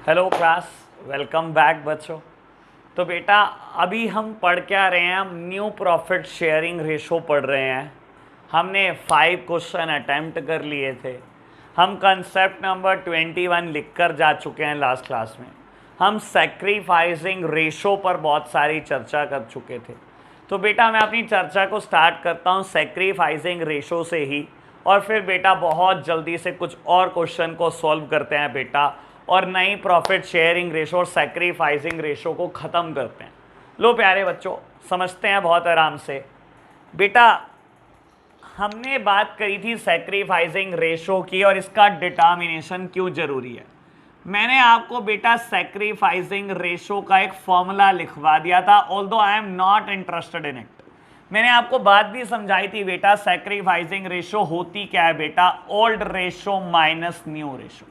Hello class, welcome back बच्चों। तो बेटा अभी हम पढ़ क्या रहे हैं? हम न्यू प्रॉफिट शेयरिंग रेशो पढ़ रहे हैं। हमने 5 क्वेश्चन अटैम्प्ट कर लिए थे। हम कंसेप्ट नंबर 21 लिख कर जा चुके हैं लास्ट क्लास में। हम सैक्रिफाइसिंग रेशो पर बहुत सारी चर्चा कर चुके थे। तो बेटा मैं अपनी चर्चा को स्टार्ट करता हूँ सैक्रिफाइसिंग रेशो से ही, और फिर बेटा बहुत जल्दी से कुछ और क्वेश्चन को सॉल्व करते हैं बेटा, और नई प्रॉफिट शेयरिंग रेशो और सैक्रिफाइसिंग रेशो को ख़त्म करते हैं। लो प्यारे बच्चों, समझते हैं बहुत आराम से। बेटा हमने बात करी थी सैक्रिफाइसिंग रेशो की और इसका डिटर्मिनेशन क्यों ज़रूरी है। मैंने आपको बेटा सैक्रिफाइसिंग रेशो का एक फॉर्मूला लिखवा दिया था, although I am not interested in it. मैंने आपको बात भी समझाई थी बेटा, सैक्रिफाइसिंग रेशो होती क्या है बेटा? Old ratio minus new ratio.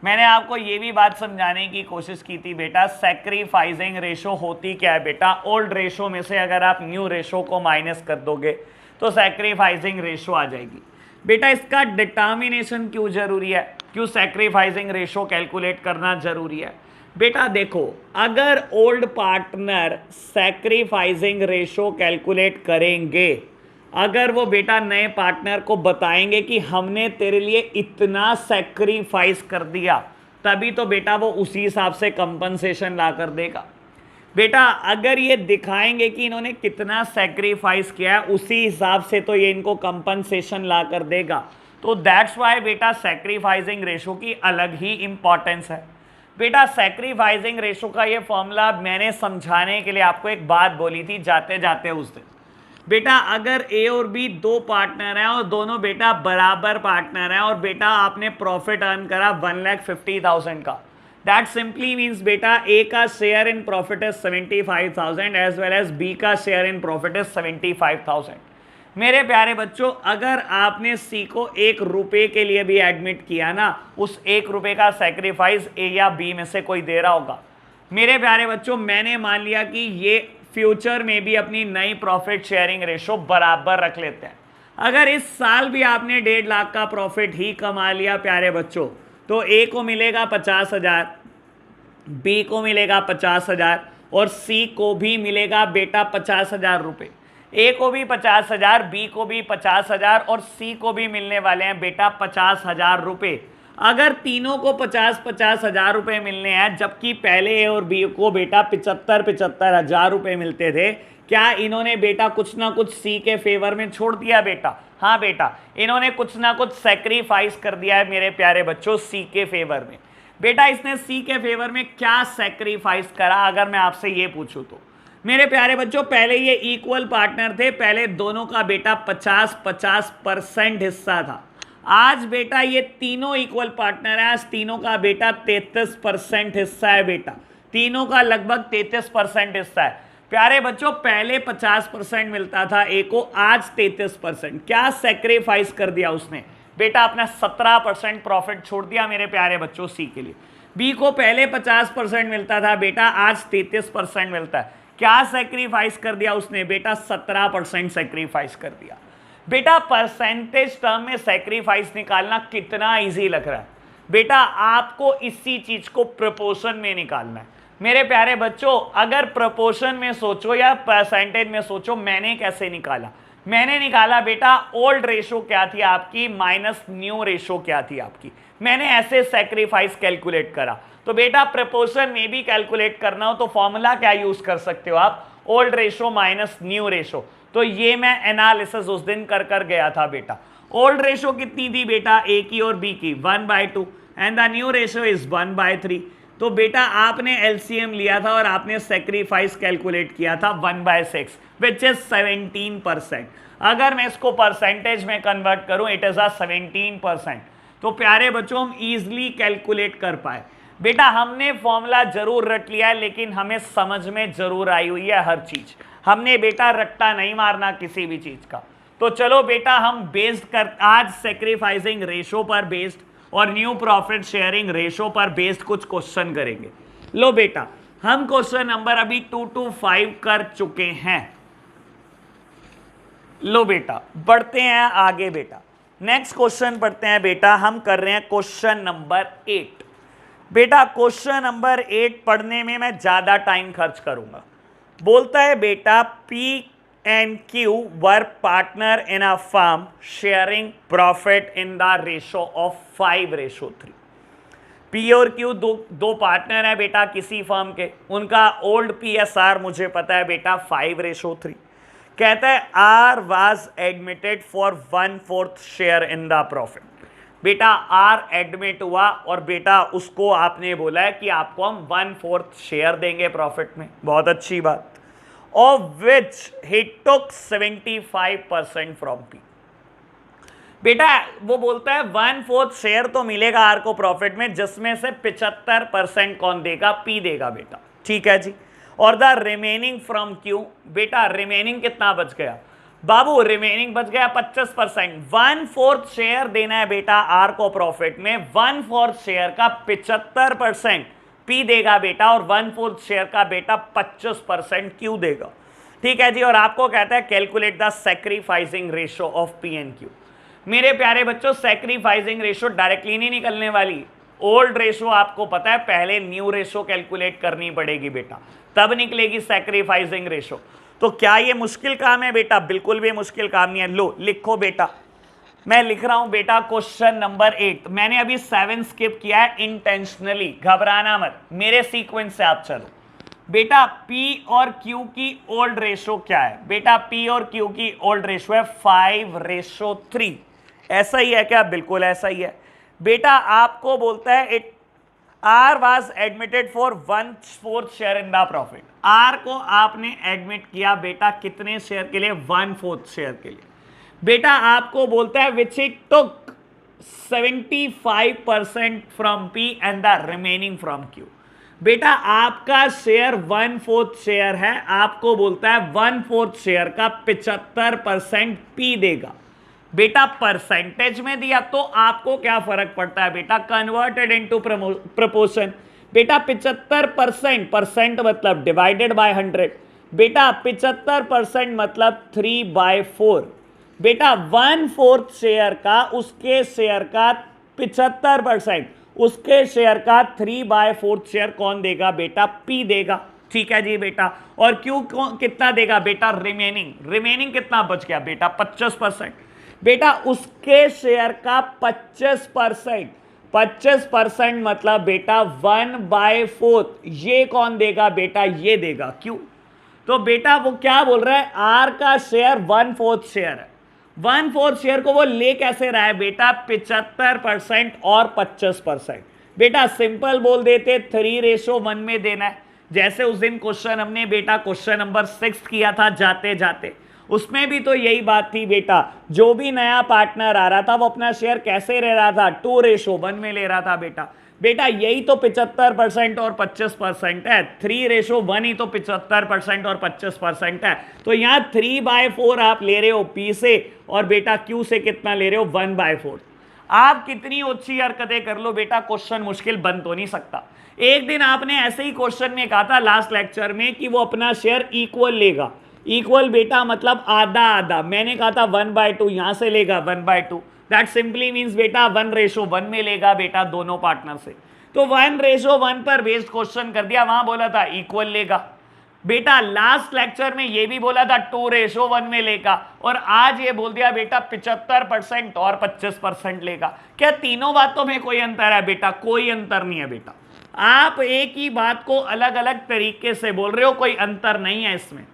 मैंने आपको ये भी बात समझाने की कोशिश की थी बेटा, सैक्रिफाइसिंग रेशो होती क्या है बेटा? ओल्ड रेशो में से अगर आप न्यू रेशो को माइनस कर दोगे तो सैक्रिफाइसिंग रेशो आ जाएगी। बेटा इसका डिटर्मिनेशन क्यों जरूरी है? क्यों सैक्रिफाइसिंग रेशो कैलकुलेट करना जरूरी है? बेटा देखो, अगर old partner sacrificing ratio calculate करेंगे, अगर वो बेटा नए पार्टनर को बताएंगे कि हमने तेरे लिए इतना सैक्रिफाइस कर दिया, तभी तो बेटा वो उसी हिसाब से कंपनसेशन ला कर देगा। बेटा अगर ये दिखाएंगे कि इन्होंने कितना सैक्रिफाइस किया है, उसी हिसाब से तो ये इनको कंपनसेशन ला कर देगा। तो दैट्स वाई बेटा सैक्रिफाइसिंग रेशो की अलग ही इंपॉर्टेंस है। बेटा सैक्रिफाइसिंग रेशो का ये फॉर्मूला मैंने समझाने के लिए आपको एक बात बोली थी जाते जाते उस दिन। बेटा अगर ए और बी दो पार्टनर हैं और दोनों बेटा बराबर पार्टनर हैं, और बेटा आपने प्रॉफिट अर्न करा 1,50,000 का, दैट सिंपली मीन्स बेटा ए का share in profit is 75,000 as well as B का शेयर इन प्रॉफिट इज 75,000। मेरे प्यारे बच्चों, अगर आपने सी को 1 रुपए के लिए भी एडमिट किया ना, उस 1 रुपए का सैक्रिफाइस ए या बी में से कोई दे रहा होगा। मेरे प्यारे बच्चों, मैंने मान लिया कि ये फ्यूचर में भी अपनी नई प्रॉफिट शेयरिंग रेशो बराबर रख लेते हैं। अगर इस साल भी आपने 1.5 लाख का प्रॉफिट ही कमा लिया प्यारे बच्चों, तो ए को मिलेगा 50,000, बी को मिलेगा 50,000 और सी को भी मिलेगा बेटा 50,000 रुपये। ए को भी 50,000, बी को भी 50,000 और सी को भी मिलने वाले हैं बेटा 50,000 रुपये। अगर तीनों को 50,000 रुपये मिलने हैं, जबकि पहले ए और बी को बेटा 75,000 रुपये मिलते थे, क्या इन्होंने बेटा कुछ ना कुछ सी के फेवर में छोड़ दिया बेटा? हाँ बेटा, इन्होंने कुछ ना कुछ सैक्रिफाइस कर दिया है मेरे प्यारे बच्चों सी के फेवर में। बेटा इसने सी के फेवर में क्या सैक्रिफाइस करा, अगर मैं आपसे ये पूछूं तो? मेरे प्यारे बच्चों, पहले ये इक्वल पार्टनर थे, पहले दोनों का बेटा 50-50% हिस्सा था। आज बेटा ये तीनों इक्वल पार्टनर है, आज तीनों का बेटा 33% हिस्सा है बेटा, तीनों का लगभग 33% हिस्सा है। प्यारे बच्चों पहले 50% मिलता था ए को, आज 33%। क्या सैक्रिफाइस कर दिया उसने बेटा? अपना 17% प्रॉफिट छोड़ दिया मेरे प्यारे बच्चों सी के लिए। बी को पहले 50% मिलता था बेटा, आज 33% मिलता है। क्या सैक्रिफाइस कर दिया उसने बेटा? 17% सैक्रिफाइस कर दिया। बेटा परसेंटेज टर्म में सैक्रिफाइस निकालना कितना इजी लग रहा है बेटा? आपको इसी चीज को प्रोपोर्शन में निकालना है मेरे प्यारे बच्चों। अगर प्रोपोर्शन में सोचो या परसेंटेज में सोचो, मैंने कैसे निकाला? मैंने निकाला बेटा ओल्ड रेशो क्या थी आपकी माइनस न्यू रेशो क्या थी आपकी, मैंने ऐसे सैक्रिफाइस कैलकुलेट करा। तो बेटा प्रोपोर्शन में भी कैलकुलेट करना हो तो फॉर्मूला क्या यूज कर सकते हो आप? Old ratio minus new ratio. तो ये मैं एनालिसिस उस दिन कर गया था बेटा। ओल्ड रेशो कितनी थी बेटा? ए की और बी की 1/2 and the new ratio is 1/3। तो बेटा आपने एलसीएम लिया था और आपने सैक्रिफाइस कैलकुलेट किया था 1/6 विच इज 17%। अगर मैं इसको परसेंटेज में कन्वर्ट करूं, इट इज 17%। तो प्यारे बच्चों हम इजिली कैलकुलेट कर पाए। बेटा हमने फॉर्मूला जरूर रट लिया है, लेकिन हमें समझ में जरूर आई हुई है हर चीज। हमने बेटा रट्टा नहीं मारना किसी भी चीज का। तो चलो बेटा हम बेस्ड कर आज सैक्रिफाइसिंग रेशो पर बेस्ड और न्यू प्रॉफिट शेयरिंग रेशो पर बेस्ड कुछ क्वेश्चन करेंगे। लो बेटा हम क्वेश्चन नंबर अभी 2 to 5 कर चुके हैं। लो बेटा बढ़ते हैं आगे बेटा, नेक्स्ट क्वेश्चन पढ़ते हैं बेटा। हम कर रहे हैं क्वेश्चन नंबर 8। बेटा क्वेश्चन नंबर 8 पढ़ने में मैं ज्यादा टाइम खर्च करूंगा। बोलता है बेटा P and Q were partner in a firm sharing profit in the ratio of 5:3। P और Q दो पार्टनर है बेटा किसी फर्म के, उनका ओल्ड PSR मुझे पता है बेटा 5:3। कहता है R was admitted for 1/4 share in the profit. बेटा R एडमिट हुआ और बेटा उसको आपने बोला है कि आपको हम 1/4 शेयर देंगे प्रॉफिट में। बहुत अच्छी बात। Of which he took 75% from P। बेटा वो बोलता है 1/4 शेयर तो मिलेगा आर को प्रॉफिट में, जिसमें से 75% कौन देगा? P देगा बेटा। ठीक है जी। और द रिमेनिंग फ्रॉम Q, बेटा रिमेनिंग कितना बच गया बाबू? रिमेनिंग बच गया 25%। 1/4 शेयर देना है बेटा आर को प्रॉफिट में, 1/4 शेयर का 75% P देगा बेटा और 1/4 शेयर का बेटा 25% Q देगा। ठीक है जी। और आपको कहता है calculate the sacrificing ratio of P and Q। मेरे प्यारे बच्चों सैक्रिफाइसिंग रेशियो डायरेक्टली नहीं निकलने वाली। ओल्ड रेशियो आपको पता है, पहले न्यू रेशियो कैलकुलेट करनी पड़ेगी बेटा, तब निकलेगी सैक्रिफाइसिंग रेशियो। तो क्या ये मुश्किल काम है बेटा? बिल्कुल भी मुश्किल काम नहीं है। लो लिखो बेटा, मैं लिख रहा हूं बेटा क्वेश्चन नंबर 8। मैंने अभी 7 स्किप किया है इंटेंशनली, घबराना मत, मेरे सीक्वेंस से आप चलो। बेटा P और Q की ओल्ड रेशियो क्या है? बेटा P और Q की ओल्ड रेशियो है 5:3। ऐसा ही है क्या? बिल्कुल ऐसा ही है बेटा। आपको बोलता है it R was admitted for 1/4 share in the profit. R को आपने एडमिट किया बेटा कितने शेयर के लिए? 1/4 शेयर के लिए। बेटा आपको बोलता है which it took 75% from P and the remaining from Q। बेटा आपका शेयर 1/4 शेयर है, आपको बोलता है 1/4 शेयर का 75% P देगा। बेटा परसेंटेज में दिया तो आपको क्या फर्क पड़ता है बेटा? Converted into proportion. बेटा 75% परसेंट मतलब डिवाइडेड बाय 100। बेटा 75% मतलब 3/4। बेटा 1/4 शेयर का, उसके शेयर का 75%, उसके शेयर का 3/4 शेयर कौन देगा बेटा? P देगा। ठीक है जी बेटा। और Q कितना देगा बेटा? रिमेनिंग। रिमेनिंग कितना बच गया बेटा? 25%। बेटा उसके शेयर का 25%, 25% मतलब बेटा 1/4, ये कौन देगा बेटा? ये देगा Q। तो बेटा वो क्या बोल रहा है? R का शेयर 1/4 शेयर है, 1/4 शेयर को वो ले कैसे रहा है बेटा? 75% और 25%। बेटा सिंपल बोल देते 3:1 में देना है। जैसे उस दिन क्वेश्चन हमने बेटा क्वेश्चन नंबर 6 किया था जाते जाते, उसमें भी तो यही बात थी बेटा। जो भी नया पार्टनर आ रहा था वो अपना शेयर कैसे ले रहा था? 2:1 में ले रहा था बेटा। बेटा यही तो 75% और 25% है। 3:1 ही तो 75% और 25% है। तो यहाँ 3/4 आप ले रहे हो P से, और बेटा Q से कितना ले रहे हो? 1/4। आप कितनी अच्छी हरकतें कर लो बेटा, क्वेश्चन मुश्किल बन तो नहीं सकता। एक दिन आपने ऐसे ही क्वेश्चन में कहा था लास्ट लेक्चर में कि वो अपना शेयर इक्वल लेगा। इक्वल बेटा मतलब आधा आधा। मैंने कहा था 1/2, यहां से लेगा 1/2। दैट सिंपली मीन्स बेटा 1:1 में लेगा बेटा दोनों पार्टनर से। तो 1:1 पर बेस्ड क्वेश्चन कर दिया, वहां बोला था इक्वल लेगा बेटा। लास्ट लेक्चर में ये भी बोला था 2:1 में लेगा, और आज ये बोल दिया बेटा 75% और 25% लेगा। क्या तीनों बातों में कोई अंतर है बेटा? कोई अंतर नहीं है बेटा। आप एक ही बात को अलग अलग तरीके से बोल रहे हो, कोई अंतर नहीं है इसमें।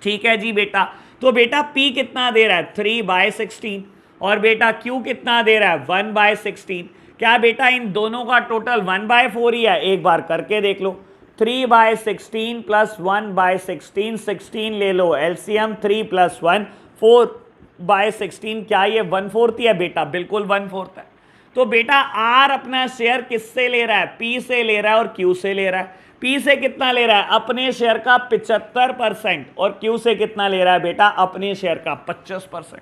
ठीक है जी बेटा। तो बेटा P कितना दे रहा है? 3/16। और बेटा Q कितना दे रहा है? 1/16। क्या बेटा इन दोनों का टोटल 1/4 ही है? एक बार करके देख लो। 3/16 प्लस 1/16, 16 ले लो एलसीएम। 3 + 1 4/16। क्या ये 1/4 ही है बेटा? बिल्कुल 1/4 है। तो बेटा R अपना शेयर किससे ले रहा है? P से ले रहा है और Q से ले रहा है। P से कितना ले रहा है? अपने शेयर का 75%, और Q से कितना ले रहा है बेटा? अपने शेयर का 25%।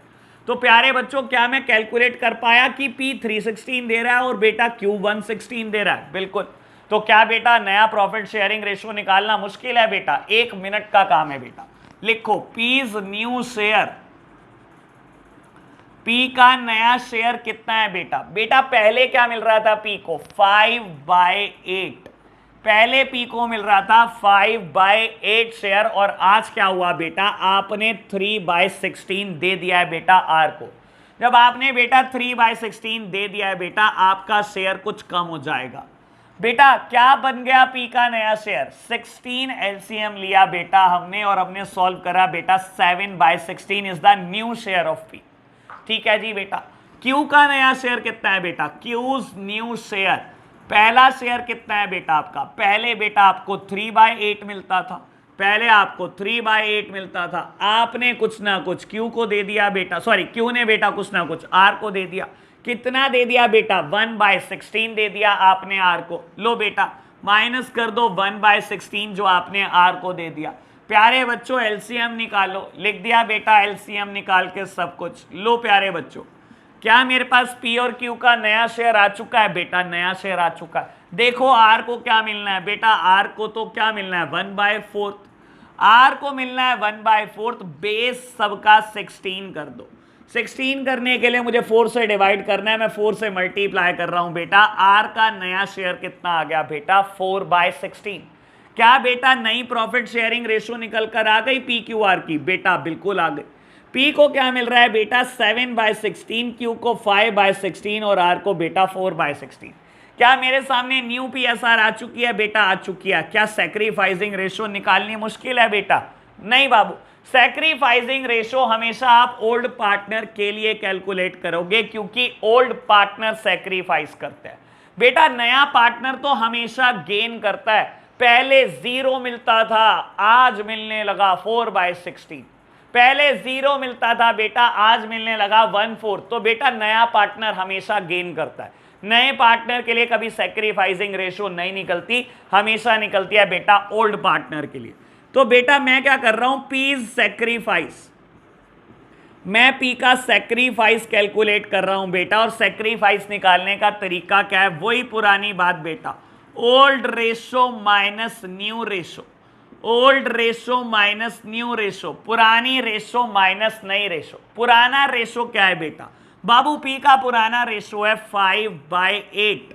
तो प्यारे बच्चों क्या मैं कैलकुलेट कर पाया कि P 316 दे रहा है और बेटा Q 116 दे रहा है? बिल्कुल। तो क्या बेटा नया प्रॉफिट शेयरिंग रेशियो निकालना मुश्किल है बेटा? 1 मिनट का काम है बेटा। लिखो P's न्यू शेयर पी का नया शेयर कितना है बेटा? बेटा पहले क्या मिल रहा था पी को? 5/8। पहले पी को मिल रहा था 5/8 शेयर, और आज क्या हुआ बेटा? आपने 3/16 दे दिया है बेटा आर को। जब आपने बेटा 3/16 दे दिया है बेटा, आपका शेयर कुछ कम हो जाएगा। बेटा क्या बन गया पी का नया शेयर? 16 एलसीएम लिया बेटा हमने, और हमने सॉल्व करा बेटा 7/16 is the new share of P. ठीक है जी बेटा। क्यू का नया शेयर कितना है बेटा? क्यूज न्यू शेयर, पहला शेयर कितना है बेटा आपका? पहले बेटा आपको 3/8 मिलता था, पहले आपको 3/8 मिलता था, आपने कुछ ना कुछ क्यू को दे दिया बेटा, सॉरी क्यू ने बेटा कुछ ना कुछ आर को दे दिया। कितना दे दिया बेटा? 1/16 दे दिया आपने आर को। लो बेटा माइनस कर दो 1/16 जो आपने आर को दे दिया। प्यारे बच्चों एलसीएम निकालो, लिख दिया बेटा एलसीएम निकाल के सब कुछ। लो प्यारे बच्चों, क्या मेरे पास पी और क्यू का नया शेयर आ चुका है बेटा? नया शेयर आ चुका है। देखो आर को क्या मिलना है बेटा? आर को तो क्या मिलना है? 1/4। आर को मिलना है 1/4। बेस सबका 16 कर दो। 16 करने के लिए मुझे 4 से डिवाइड करना है, मैं 4 से मल्टीप्लाई कर रहा हूं बेटा। आर का नया शेयर कितना आ गया बेटा? 4/16। क्या बेटा नई प्रॉफिट शेयरिंग रेशो निकल कर आ गई पी क्यू आर की? बेटा बिल्कुल आ गई। पी को क्या मिल रहा है बेटा? 7/16, क्यू को 5/16 और आर को बेटा 4/16। क्या मेरे सामने न्यू पी एस आर आ चुकी है बेटा? आ चुकी है। क्या सैक्रिफाइसिंग रेशो निकालनी मुश्किल है बेटा? नहीं बाबू, सैक्रिफाइसिंग रेशो हमेशा आप ओल्ड पार्टनर के लिए कैलकुलेट करोगे, क्योंकि ओल्ड पार्टनर सैक्रिफाइस करते हैं बेटा। नया पार्टनर तो हमेशा गेन करता है। पहले 0 मिलता था, आज मिलने लगा 4/16। पहले 0 मिलता था बेटा, आज मिलने लगा 1/4। तो बेटा नया पार्टनर हमेशा गेन करता है। नए पार्टनर के लिए कभी सैक्रिफाइसिंग रेशो नहीं निकलती, हमेशा निकलती है बेटा ओल्ड पार्टनर के लिए। तो बेटा मैं क्या कर रहा हूं? पी सैक्रिफाइस, मैं पी का सैक्रिफाइस कैलकुलेट कर रहा हूं बेटा। और सैक्रिफाइस निकालने का तरीका क्या है? वही पुरानी बात बेटा, old ratio minus new ratio, old ratio minus new ratio, पुरानी रेशो माइनस नई रेशो। पुराना रेशो क्या है बेटा? बाबू पी का पुराना रेशो है 5/8।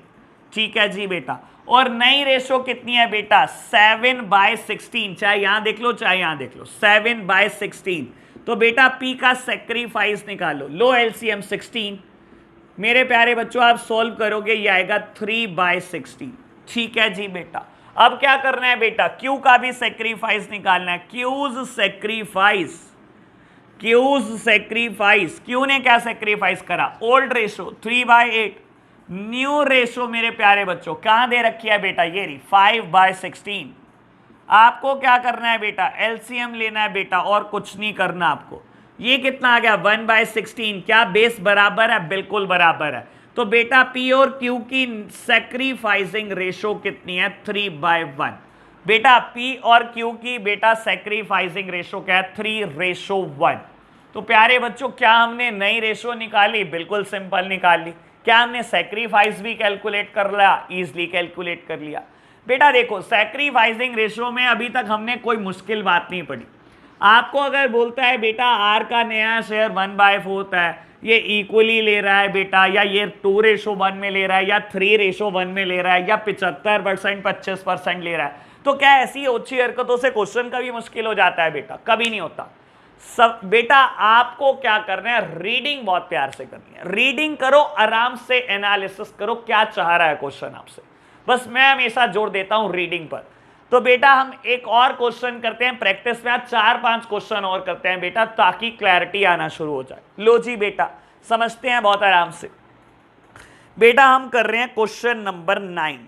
ठीक है जी बेटा। और नई रेशो कितनी है बेटा? 7/16। चाहे यहां देख लो चाहे यहां देख लो, 7/16। तो बेटा पी का सैक्रिफाइस निकालो। लो एलसीएम 16। मेरे प्यारे बच्चों आप सॉल्व करोगे, ये आएगा 3/16। ठीक है जी बेटा। अब क्या करना है बेटा? क्यू का भी सैक्रिफाइस निकालना है। Q's sacrifice, Q's sacrifice. Q ने क्या सैक्रिफाइस करा? Old ratio 3/8। न्यू रेशो मेरे प्यारे बच्चों कहां दे रखी है बेटा? ये रही 5/16। आपको क्या करना है बेटा? एलसीएम लेना है बेटा, और कुछ नहीं करना आपको। ये कितना आ गया? 1/16। क्या बेस बराबर है? बिल्कुल बराबर है। तो बेटा पी और क्यू की सैक्रिफाइसिंग रेशो कितनी है? 3/1। बेटा पी और क्यू की बेटा सैक्रिफाइसिंग रेशो क्या है? 3:1। तो प्यारे बच्चों क्या हमने नई रेशो निकाली? बिल्कुल सिंपल निकाल ली। क्या हमने सैक्रिफाइस भी कैलकुलेट कर लिया? इजिली कैलकुलेट कर लिया। बेटा देखो सैक्रिफाइसिंग रेशो में अभी तक हमने कोई मुश्किल बात नहीं पढ़ी। आपको अगर बोलता है बेटा आर का नया शेयर 1/4 है, ये इक्वली ले रहा है बेटा, या ये 2:1 में ले रहा है, या 3:1 में ले रहा है, या 75% 25% ले रहा है, तो क्या ऐसी ओछी हरकतों से क्वेश्चन कभी मुश्किल हो जाता है बेटा? कभी नहीं होता। सब बेटा आपको क्या करना है? रीडिंग बहुत प्यार से करनी है। रीडिंग करो, आराम से एनालिसिस करो क्या चाह रहा है क्वेश्चन आपसे। बस मैं हमेशा जोर देता हूं रीडिंग पर। तो बेटा हम एक और क्वेश्चन करते हैं प्रैक्टिस में, आज 4-5 क्वेश्चन और करते हैं बेटा, ताकि क्लैरिटी आना शुरू हो जाए। लो जी बेटा समझते हैं बहुत आराम से। बेटा हम कर रहे हैं क्वेश्चन नंबर 9।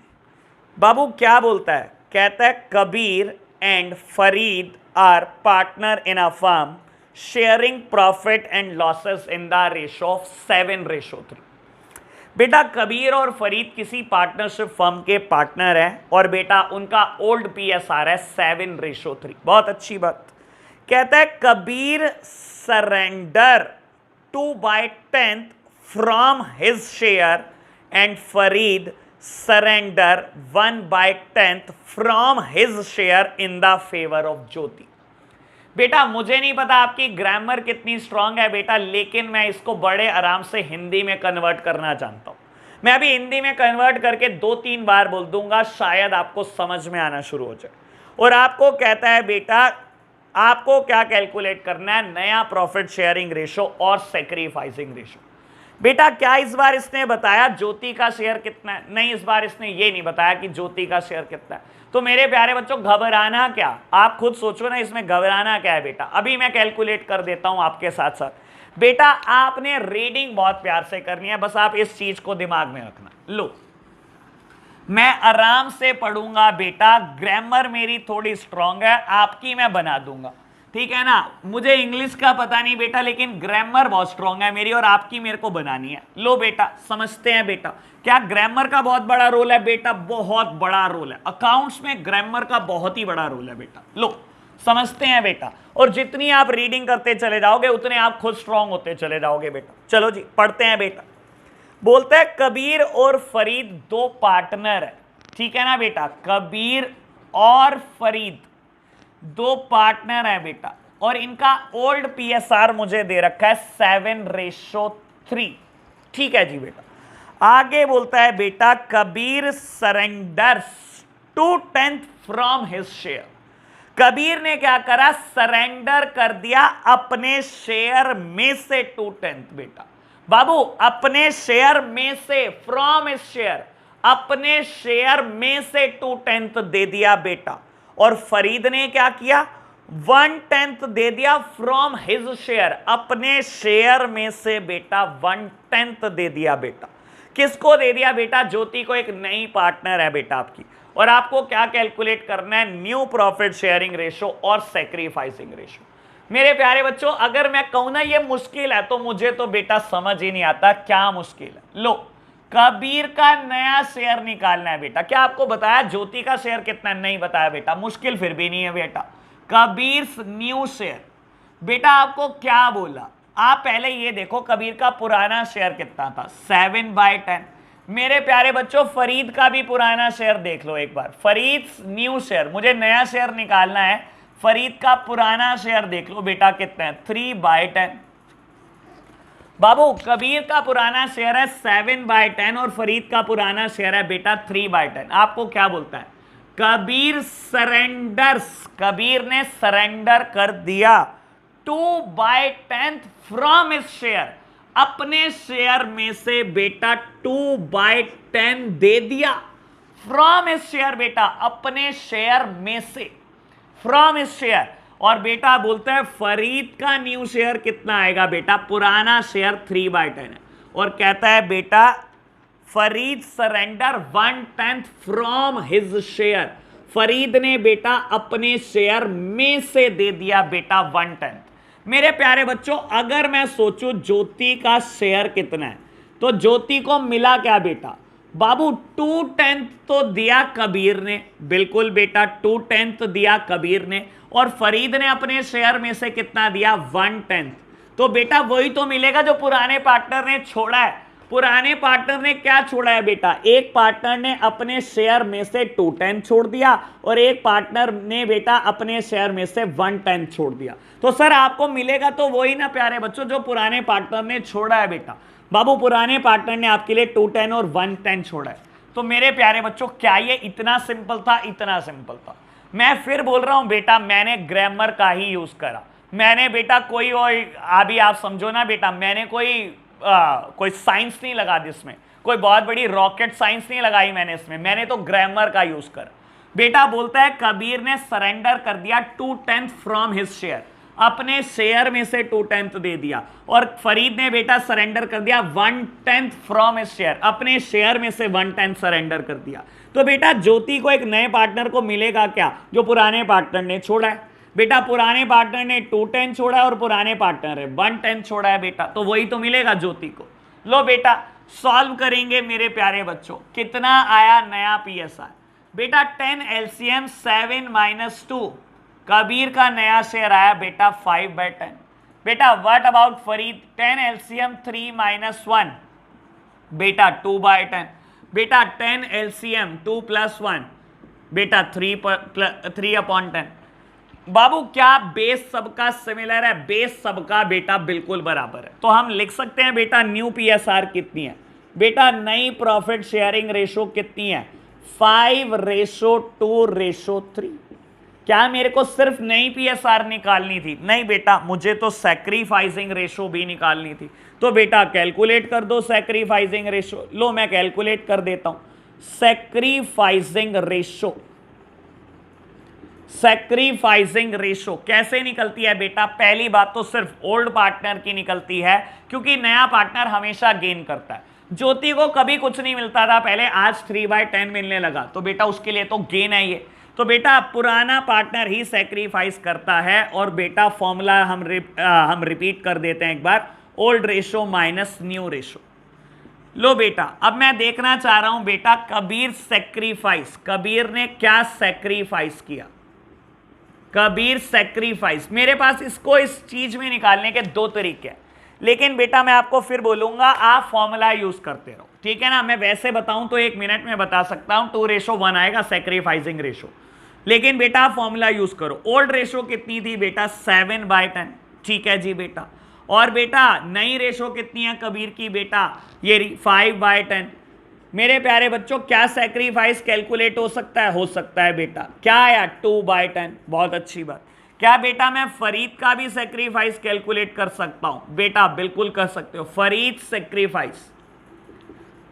बाबू क्या बोलता है? कहता है Kabir and Farid are partner in a firm sharing profit and losses in the ratio of 7:3। बेटा कबीर और फरीद किसी पार्टनरशिप फर्म के पार्टनर हैं, और बेटा उनका ओल्ड पीएसआर है 7:3। बहुत अच्छी बात। कहता है Kabir surrender 2/10 from his share and Farid surrender 1/10 from his share in the favour of Jyoti. बेटा मुझे नहीं पता आपकी ग्रामर कितनी स्ट्रांग है बेटा, लेकिन मैं इसको बड़े आराम से हिंदी में कन्वर्ट करना जानता हूं। मैं अभी हिंदी में कन्वर्ट करके 2-3 बार बोल दूंगा, शायद आपको समझ में आना शुरू हो जाए। और आपको कहता है बेटा आपको क्या कैलकुलेट करना है, नया प्रॉफिट शेयरिंग रेशो और सैक्रिफाइसिंग रेशो। बेटा क्या इस बार इसने बताया ज्योति का शेयर कितना है? नहीं, इस बार इसने ये नहीं बताया कि ज्योति का शेयर कितना है। तो मेरे प्यारे बच्चों घबराना क्या, आप खुद सोचो ना, इसमें घबराना क्या है बेटा। अभी मैं कैलकुलेट कर देता हूं आपके साथ साथ। बेटा आपने रीडिंग बहुत प्यार से करनी है, बस आप इस चीज को दिमाग में रखना। लो मैं आराम से पढ़ूंगा बेटा, ग्रामर मेरी थोड़ी स्ट्रांग है, आपकी मैं बना दूंगा, ठीक है ना। मुझे इंग्लिश का पता नहीं बेटा, लेकिन ग्रामर बहुत स्ट्रांग है मेरी, और आपकी मेरे को बनानी है। लो बेटा समझते हैं बेटा, क्या ग्रामर का बहुत बड़ा रोल है बेटा? बहुत बड़ा रोल है, अकाउंट्स में ग्रामर का बहुत ही बड़ा रोल है बेटा। लो समझते हैं बेटा, और जितनी आप रीडिंग करते चले जाओगे उतने आप खुद स्ट्रांग होते चले जाओगे बेटा। चलो जी पढ़ते हैं बेटा। बोलते हैं कबीर और फरीद दो पार्टनर है, ठीक है ना बेटा। कबीर और फरीद दो पार्टनर है बेटा, और इनका ओल्ड पीएसआर मुझे दे रखा है 7:3, ठीक है जी बेटा। आगे बोलता है बेटा Kabir surrenders 2/10 from his share. Kabir ने क्या करा, सरेंडर कर दिया अपने शेयर में से 2/10 बेटा। बाबू अपने शेयर में से, फ्रॉम हिज शेयर, अपने शेयर में से 2/10 दे दिया बेटा। और फरीद ने क्या किया, 1/10 दे दिया फ्रॉम हिज शेयर, अपने शेयर में से बेटा 1/10 दे दिया बेटा। किसको दे दिया बेटा? ज्योति को, एक नई पार्टनर है बेटा आपकी। और आपको क्या कैलकुलेट करना है, न्यू प्रॉफिट शेयरिंग रेशो और सैक्रिफाइसिंग रेशो। मेरे प्यारे बच्चों अगर मैं कहूं ना ये मुश्किल है, तो मुझे तो बेटा समझ ही नहीं आता क्या मुश्किल है। लो कबीर का नया शेयर निकालना है बेटा। क्या आपको बताया ज्योति का शेयर कितना? नहीं बताया बेटा, मुश्किल फिर भी नहीं है बेटा। कबीर न्यू शेयर, बेटा आपको क्या बोला, आप पहले ये देखो कबीर का पुराना शेयर कितना था, 7/10। मेरे प्यारे बच्चों फरीद का भी पुराना शेयर देख लो एक बार, फरीद न्यू शेयर, मुझे नया शेयर निकालना है। फरीद का पुराना शेयर देख लो बेटा कितना है, 3/10। बाबू कबीर का पुराना शेयर है 7/10 और फरीद का पुराना शेयर है बेटा 3/10। आपको क्या बोलता है, कबीर सरेंडर्स, कबीर ने सरेंडर कर दिया 2/10 फ्रॉम हिज शेयर, अपने शेयर में से बेटा 2/10 दे दिया। फ्रॉम हिज शेयर बेटा, अपने शेयर में से, फ्रॉम हिज शेयर। और बेटा बोलता है फरीद का न्यू शेयर कितना आएगा बेटा, पुराना शेयर 3/10 है, और कहता है बेटा Farid surrender 1/10 from his share, Farid ने बेटा अपने शेयर में से दे दिया बेटा 1/10। मेरे प्यारे बच्चों अगर मैं सोचूं ज्योति का शेयर कितना है, तो ज्योति को मिला क्या बेटा, बाबू 2/10 तो दिया कबीर ने, बिल्कुल बेटा 2/10 दिया कबीर ने, और फरीद ने अपने शेयर में से कितना दिया, 1/10। तो बेटा वही तो मिलेगा जो पुराने पार्टनर ने छोड़ा है। पुराने पार्टनर ने क्या छोड़ा है बेटा, एक पार्टनर ने अपने शेयर में से 2/10 छोड़ दिया, और एक पार्टनर ने बेटा अपने शेयर में से 1/10 छोड़ दिया। तो सर आपको मिलेगा तो वही ना प्यारे बच्चों जो पुराने पार्टनर ने छोड़ा है बेटा। बाबू पुराने पार्टनर ने आपके लिए 2/10 और 1/10 छोड़ा है। तो मेरे प्यारे बच्चों क्या ये इतना सिंपल था? इतना सिंपल था। मैं फिर बोल रहा हूं बेटा मैंने ग्रामर का ही यूज करा, मैंने बेटा कोई अभी आप समझो ना बेटा, मैंने कोई साइंस नहीं लगा दी इसमें, कोई बहुत बड़ी रॉकेट साइंस नहीं लगाई मैंने इसमें, मैंने तो ग्रामर का यूज करा। बेटा बोलता है कबीर ने सरेंडर कर दिया 2/10 फ्रॉम हिज शेयर, अपने शेयर में से 2/10 दे दिया, और फरीद ने बेटा सरेंडर कर दिया 1/10 फ्रॉम हिज शेयर, अपने शेयर में से 1/10 सरेंडर कर दिया। तो बेटा ज्योति को एक नए पार्टनर को मिलेगा क्या, जो पुराने पार्टनर ने छोड़ा है। बेटा पुराने पार्टनर ने 2/10 छोड़ा है और पुराने पार्टनर ने 1/10 छोड़ा है बेटा, तो वही तो मिलेगा ज्योति को। लो बेटा सॉल्व करेंगे मेरे प्यारे बच्चों, कितना आया नया पीएसआर बेटा, 10 LCM 7-2, कबीर का नया शेयर आया बेटा 5/10। बेटा व्हाट अबाउट फरीद, 10 LCM 3-1 बेटा 2/10। बेटा 10 LCM 2 + 1 बेटा 3/10। बाबू क्या बेस सबका सिमिलर है? बेस सबका बेटा बिल्कुल बराबर है। तो हम लिख सकते हैं बेटा न्यू पीएसआर कितनी है? बेटा नई प्रॉफिट शेयरिंग रेशो कितनी है? 5:2:3। क्या मेरे को सिर्फ नई पीएसआर निकालनी थी? नहीं बेटा, मुझे तो सैक्रिफाइसिंग रेशो भी निकालनी थी। तो बेटा कैलकुलेट कर दो सैक्रिफाइसिंग रेशो। लो मैं कैलकुलेट कर देता हूं। सैक्रिफाइसिंग रेशो, सैक्रिफाइसिंग रेशो कैसे निकलती है बेटा? पहली बात तो सिर्फ ओल्ड पार्टनर की निकलती है, क्योंकि नया पार्टनर हमेशा गेन करता है। ज्योति को कभी कुछ नहीं मिलता था पहले, आज 3/10 मिलने लगा, तो बेटा उसके लिए तो गेन है ये। तो बेटा पुराना पार्टनर ही सैक्रिफाइस करता है। और बेटा फॉर्मूला हम रिपीट कर देते हैं एक बार, old ratio minus new ratio. लो बेटा अब मैं देखना चाह रहा हूं बेटा कबीर सैक्रिफाइस, कबीर ने क्या सैक्रिफाइस किया? कबीर सैक्रिफाइस, मेरे पास इसको इस चीज में निकालने के दो तरीके हैं, लेकिन बेटा मैं आपको फिर बोलूंगा आप फॉर्मूला यूज करते रहो, ठीक है ना? मैं वैसे बताऊं तो 1 मिनट में बता सकता हूं 2:1 आएगा सैक्रिफाइसिंग रेशो, लेकिन बेटा आप फॉर्मूला यूज करो। ओल्ड रेशो कितनी थी बेटा? 7/10, ठीक है जी बेटा। और बेटा नई रेशो कितनी है कबीर की बेटा? ये 5/10। मेरे प्यारे बच्चों क्या सैक्रिफाइस कैलकुलेट हो सकता है? हो सकता है बेटा। क्या आया? 2/10, बहुत अच्छी बात। क्या बेटा मैं फरीद का भी सैक्रिफाइस कैलकुलेट कर सकता हूं? बेटा बिल्कुल कर सकते हो। फरीद सैक्रिफाइस,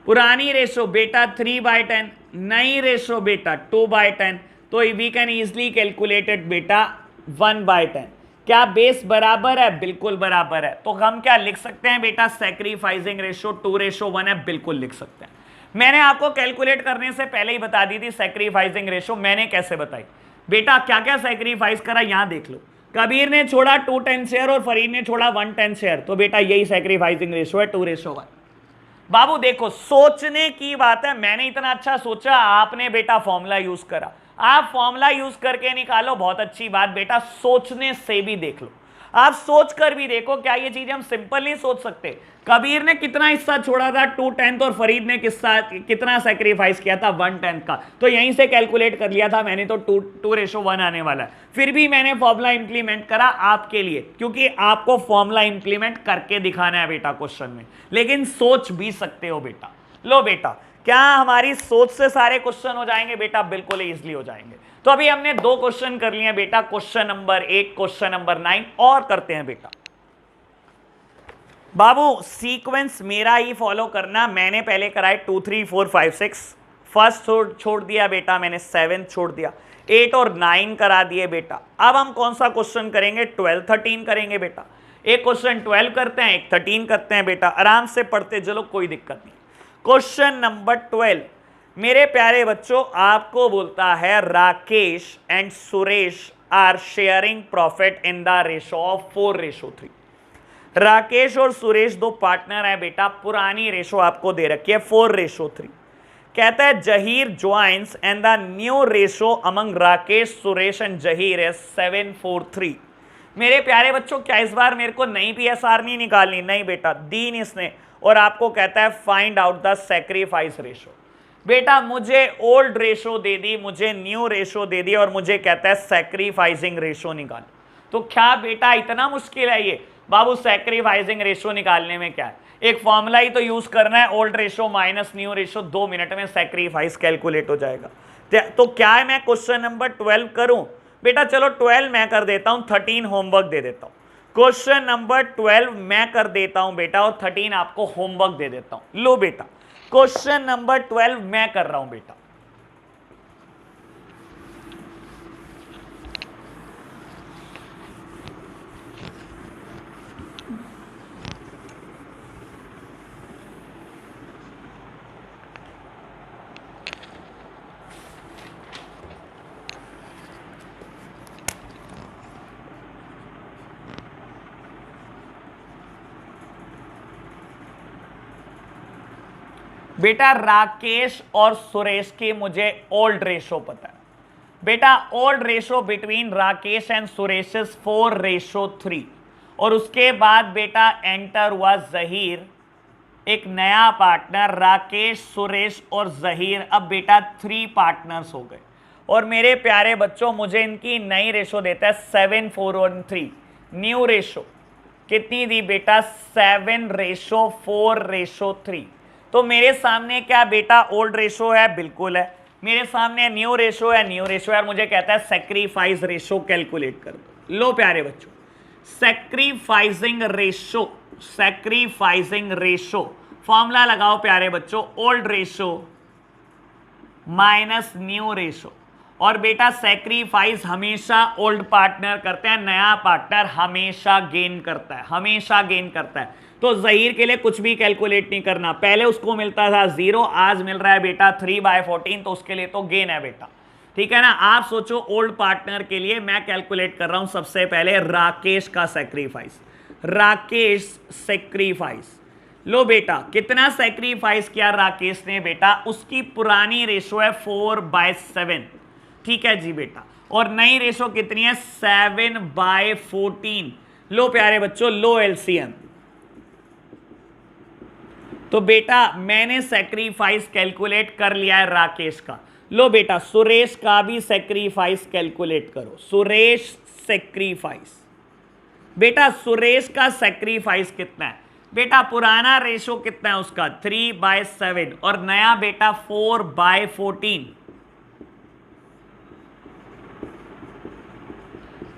पुरानी रेशो बेटा 3/10, नई रेशो बेटा 2/10, तो वी कैन इजिली कैलकुलेटेड बेटा 1/10। क्या बेस बराबर है? बिल्कुल बराबर है। तो हम क्या लिख सकते हैं बेटा? सैक्रिफाइसिंग रेशो 2:1 है, बिल्कुल लिख सकते हैं। मैंने आपको कैलकुलेट करने से पहले ही बता दी थी सैक्रिफाइसिंग रेशो। मैंने कैसे बताई बेटा? क्या क्या सैक्रिफाइस करा यहां देख लो। कबीर ने छोड़ा 210 शेयर और फरीद ने छोड़ा 110 शेयर, तो बेटा यही सैक्रिफाइसिंग रेशो है 2:1। बाबू देखो सोचने की बात है, मैंने इतना अच्छा सोचा, आपने बेटा फॉर्मूला यूज करा। आप फॉर्मूला यूज करके निकालो, बहुत अच्छी बात बेटा। सोचने से भी देख लो, आप सोच कर भी देखो। क्या ये चीजें हम सिंपल नहीं सोच सकते? कबीर ने कितना हिस्सा छोड़ा था? 2/10, और फरीद ने कितना सैक्रिफाइस किया था? 1/10 का। तो यहीं से कैलकुलेट कर लिया था मैंने, तो 2:1 आने वाला है। फिर भी मैंने फॉर्मूला इंप्लीमेंट करा आपके लिए, क्योंकि आपको फॉर्मूला इंप्लीमेंट करके दिखाना है बेटा क्वेश्चन में, लेकिन सोच भी सकते हो बेटा। लो बेटा क्या हमारी सोच से सारे क्वेश्चन हो जाएंगे बेटा? बिल्कुल इजीली हो जाएंगे। तो अभी हमने 2 क्वेश्चन कर लिए बेटा, क्वेश्चन नंबर 1, क्वेश्चन नंबर 9, और करते हैं बेटा। बाबू सीक्वेंस मेरा ही फॉलो करना। मैंने पहले कराए 2 3 4 5 6, फर्स्ट छोड़ दिया बेटा मैंने, 7 छोड़ दिया, 8 और 9 करा दिए बेटा। अब हम कौन सा क्वेश्चन करेंगे? 12 13 करेंगे बेटा। एक क्वेश्चन 12 करते हैं, एक 13 करते हैं बेटा। आराम से पढ़ते चलो, कोई दिक्कत नहीं। क्वेश्चन नंबर 12 मेरे प्यारे बच्चों आपको बोलता है Rakesh and Suresh are sharing profit in the ratio of 4:3। Rakesh और सुरेश दो पार्टनर हैं बेटा, पुरानी रेशो आपको दे रखी है 4:3। कहता है Zaheer joins and the new ratio among Rakesh Suresh and Zaheer है 7:3। मेरे प्यारे बच्चों क्या इस बार मेरे को नई पीएसआर नहीं निकालनी? नहीं बेटा, दीन इसने, और आपको कहता है find out the sacrifice ratio. बेटा मुझे ओल्ड रेशो दे दी, मुझे न्यू रेशो दे दी, और मुझे कहता है सैक्रिफाइसिंग रेशो निकाल। तो क्या बेटा इतना मुश्किल है ये? बाबू सैक्रिफाइसिंग रेशो निकालने में क्या है? एक फॉर्मूला ही तो यूज करना है, old ratio minus new ratio, 2 minute में सैक्रिफाइस कैलकुलेट हो जाएगा। तो क्या है, मैं क्वेश्चन नंबर 12 करूं बेटा? चलो 12 मैं कर देता हूं, 13 होमवर्क दे देता हूं। क्वेश्चन नंबर 12 मैं कर देता हूं बेटा, और 13 आपको होमवर्क दे देता हूं। लो बेटा क्वेश्चन नंबर 12 मैं कर रहा हूं बेटा। बेटा राकेश और सुरेश की मुझे ओल्ड रेशो पता है बेटा। Old ratio between Rakesh and Suresh 4:3, और उसके बाद बेटा एंटर हुआ जहीर, एक नया पार्टनर। राकेश सुरेश और जहीर अब बेटा 3 पार्टनर्स हो गए, और मेरे प्यारे बच्चों मुझे इनकी नई रेशो देता है 7:4:3। न्यू रेशो कितनी दी बेटा? 7:4:3। तो मेरे सामने क्या बेटा ओल्ड रेशो है? बिल्कुल है। मेरे सामने न्यू रेशो है, न्यू रेशो है। मुझे कहता है सैक्रिफाइस रेशो कैलकुलेट कर दो। लो प्यारे बच्चों, सैक्रिफाइसिंग रेशो फॉर्मूला लगाओ प्यारे बच्चों, old ratio minus new ratio. और बेटा सैक्रिफाइस हमेशा ओल्ड पार्टनर करते हैं, नया पार्टनर हमेशा गेन करता है, हमेशा गेन करता है। तो जहीर के लिए कुछ भी कैलकुलेट नहीं करना, पहले उसको मिलता था 0, आज मिल रहा है बेटा 3/14, तो उसके लिए तो गेन है बेटा, ठीक है ना। आप सोचो ओल्ड पार्टनर के लिए मैं कैलकुलेट कर रहा हूं सबसे पहले राकेश का सैक्रिफाइस, राकेश सैक्रिफाइस। लो बेटा कितना सैक्रिफाइस किया राकेश ने बेटा? उसकी पुरानी रेशो है 4/7, ठीक है जी बेटा, और नई रेशो कितनी है? 7/14। लो प्यारे बच्चों, लो एलसीएम। तो बेटा मैंने सैक्रिफाइस कैलकुलेट कर लिया है राकेश का। लो बेटा सुरेश का भी सैक्रिफाइस कैलकुलेट करो, सुरेश सैक्रिफाइस। बेटा सुरेश का सैक्रिफाइस कितना है? बेटा पुराना रेशो कितना है उसका? 3/7 और नया बेटा 4/14,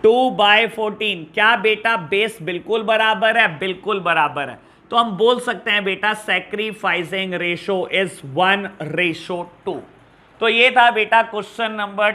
2/14। क्या बेटा बेस बिल्कुल बराबर है? बिल्कुल बराबर है। तो हम बोल सकते हैं बेटा सैक्रिफाइसिंग रेशो इज 1:2। तो ये था बेटा क्वेश्चन नंबर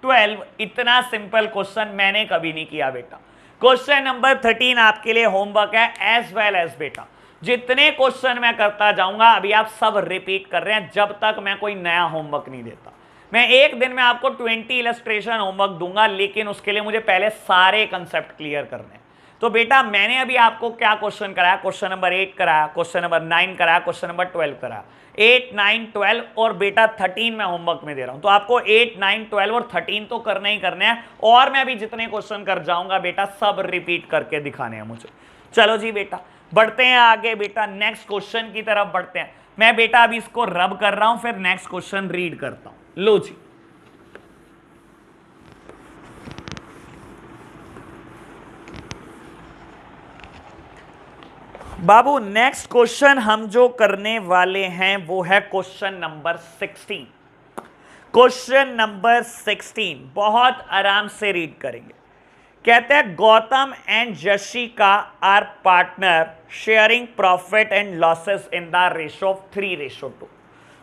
12। इतना सिंपल क्वेश्चन मैंने कभी नहीं किया बेटा। क्वेश्चन नंबर 13 आपके लिए होमवर्क है एज वेल एज बेटा। जितने क्वेश्चन मैं करता जाऊंगा अभी आप सब रिपीट कर रहे हैं जब तक मैं कोई नया होमवर्क नहीं देता। मैं एक दिन में आपको 20 इलस्ट्रेशन होमवर्क दूंगा, लेकिन उसके लिए मुझे पहले सारे कंसेप्ट क्लियर करने हैं। तो बेटा मैंने अभी आपको क्या क्वेश्चन कराया? क्वेश्चन नंबर 8 कराया, क्वेश्चन नंबर 9 कराया, क्वेश्चन नंबर 12 कराया। 8, 9, 12 और बेटा 13 मैं होमवर्क में दे रहा हूं। तो आपको 8, 9, 12 और 13 तो करने ही करने हैं, और मैं अभी जितने क्वेश्चन कर जाऊंगा बेटा सब रिपीट करके दिखाने हैं मुझे। चलो जी बेटा बढ़ते हैं आगे बेटा, नेक्स्ट क्वेश्चन की तरफ बढ़ते हैं। मैं बेटा अभी इसको रब कर रहा हूं, फिर नेक्स्ट क्वेश्चन रीड करता हूं। लो जी बाबू, नेक्स्ट क्वेश्चन हम जो करने वाले हैं वो है क्वेश्चन नंबर 16। क्वेश्चन नंबर 16 बहुत आराम से रीड करेंगे। कहते हैं Gautam and Yashika are partner sharing profit and losses in the ratio of 3:2।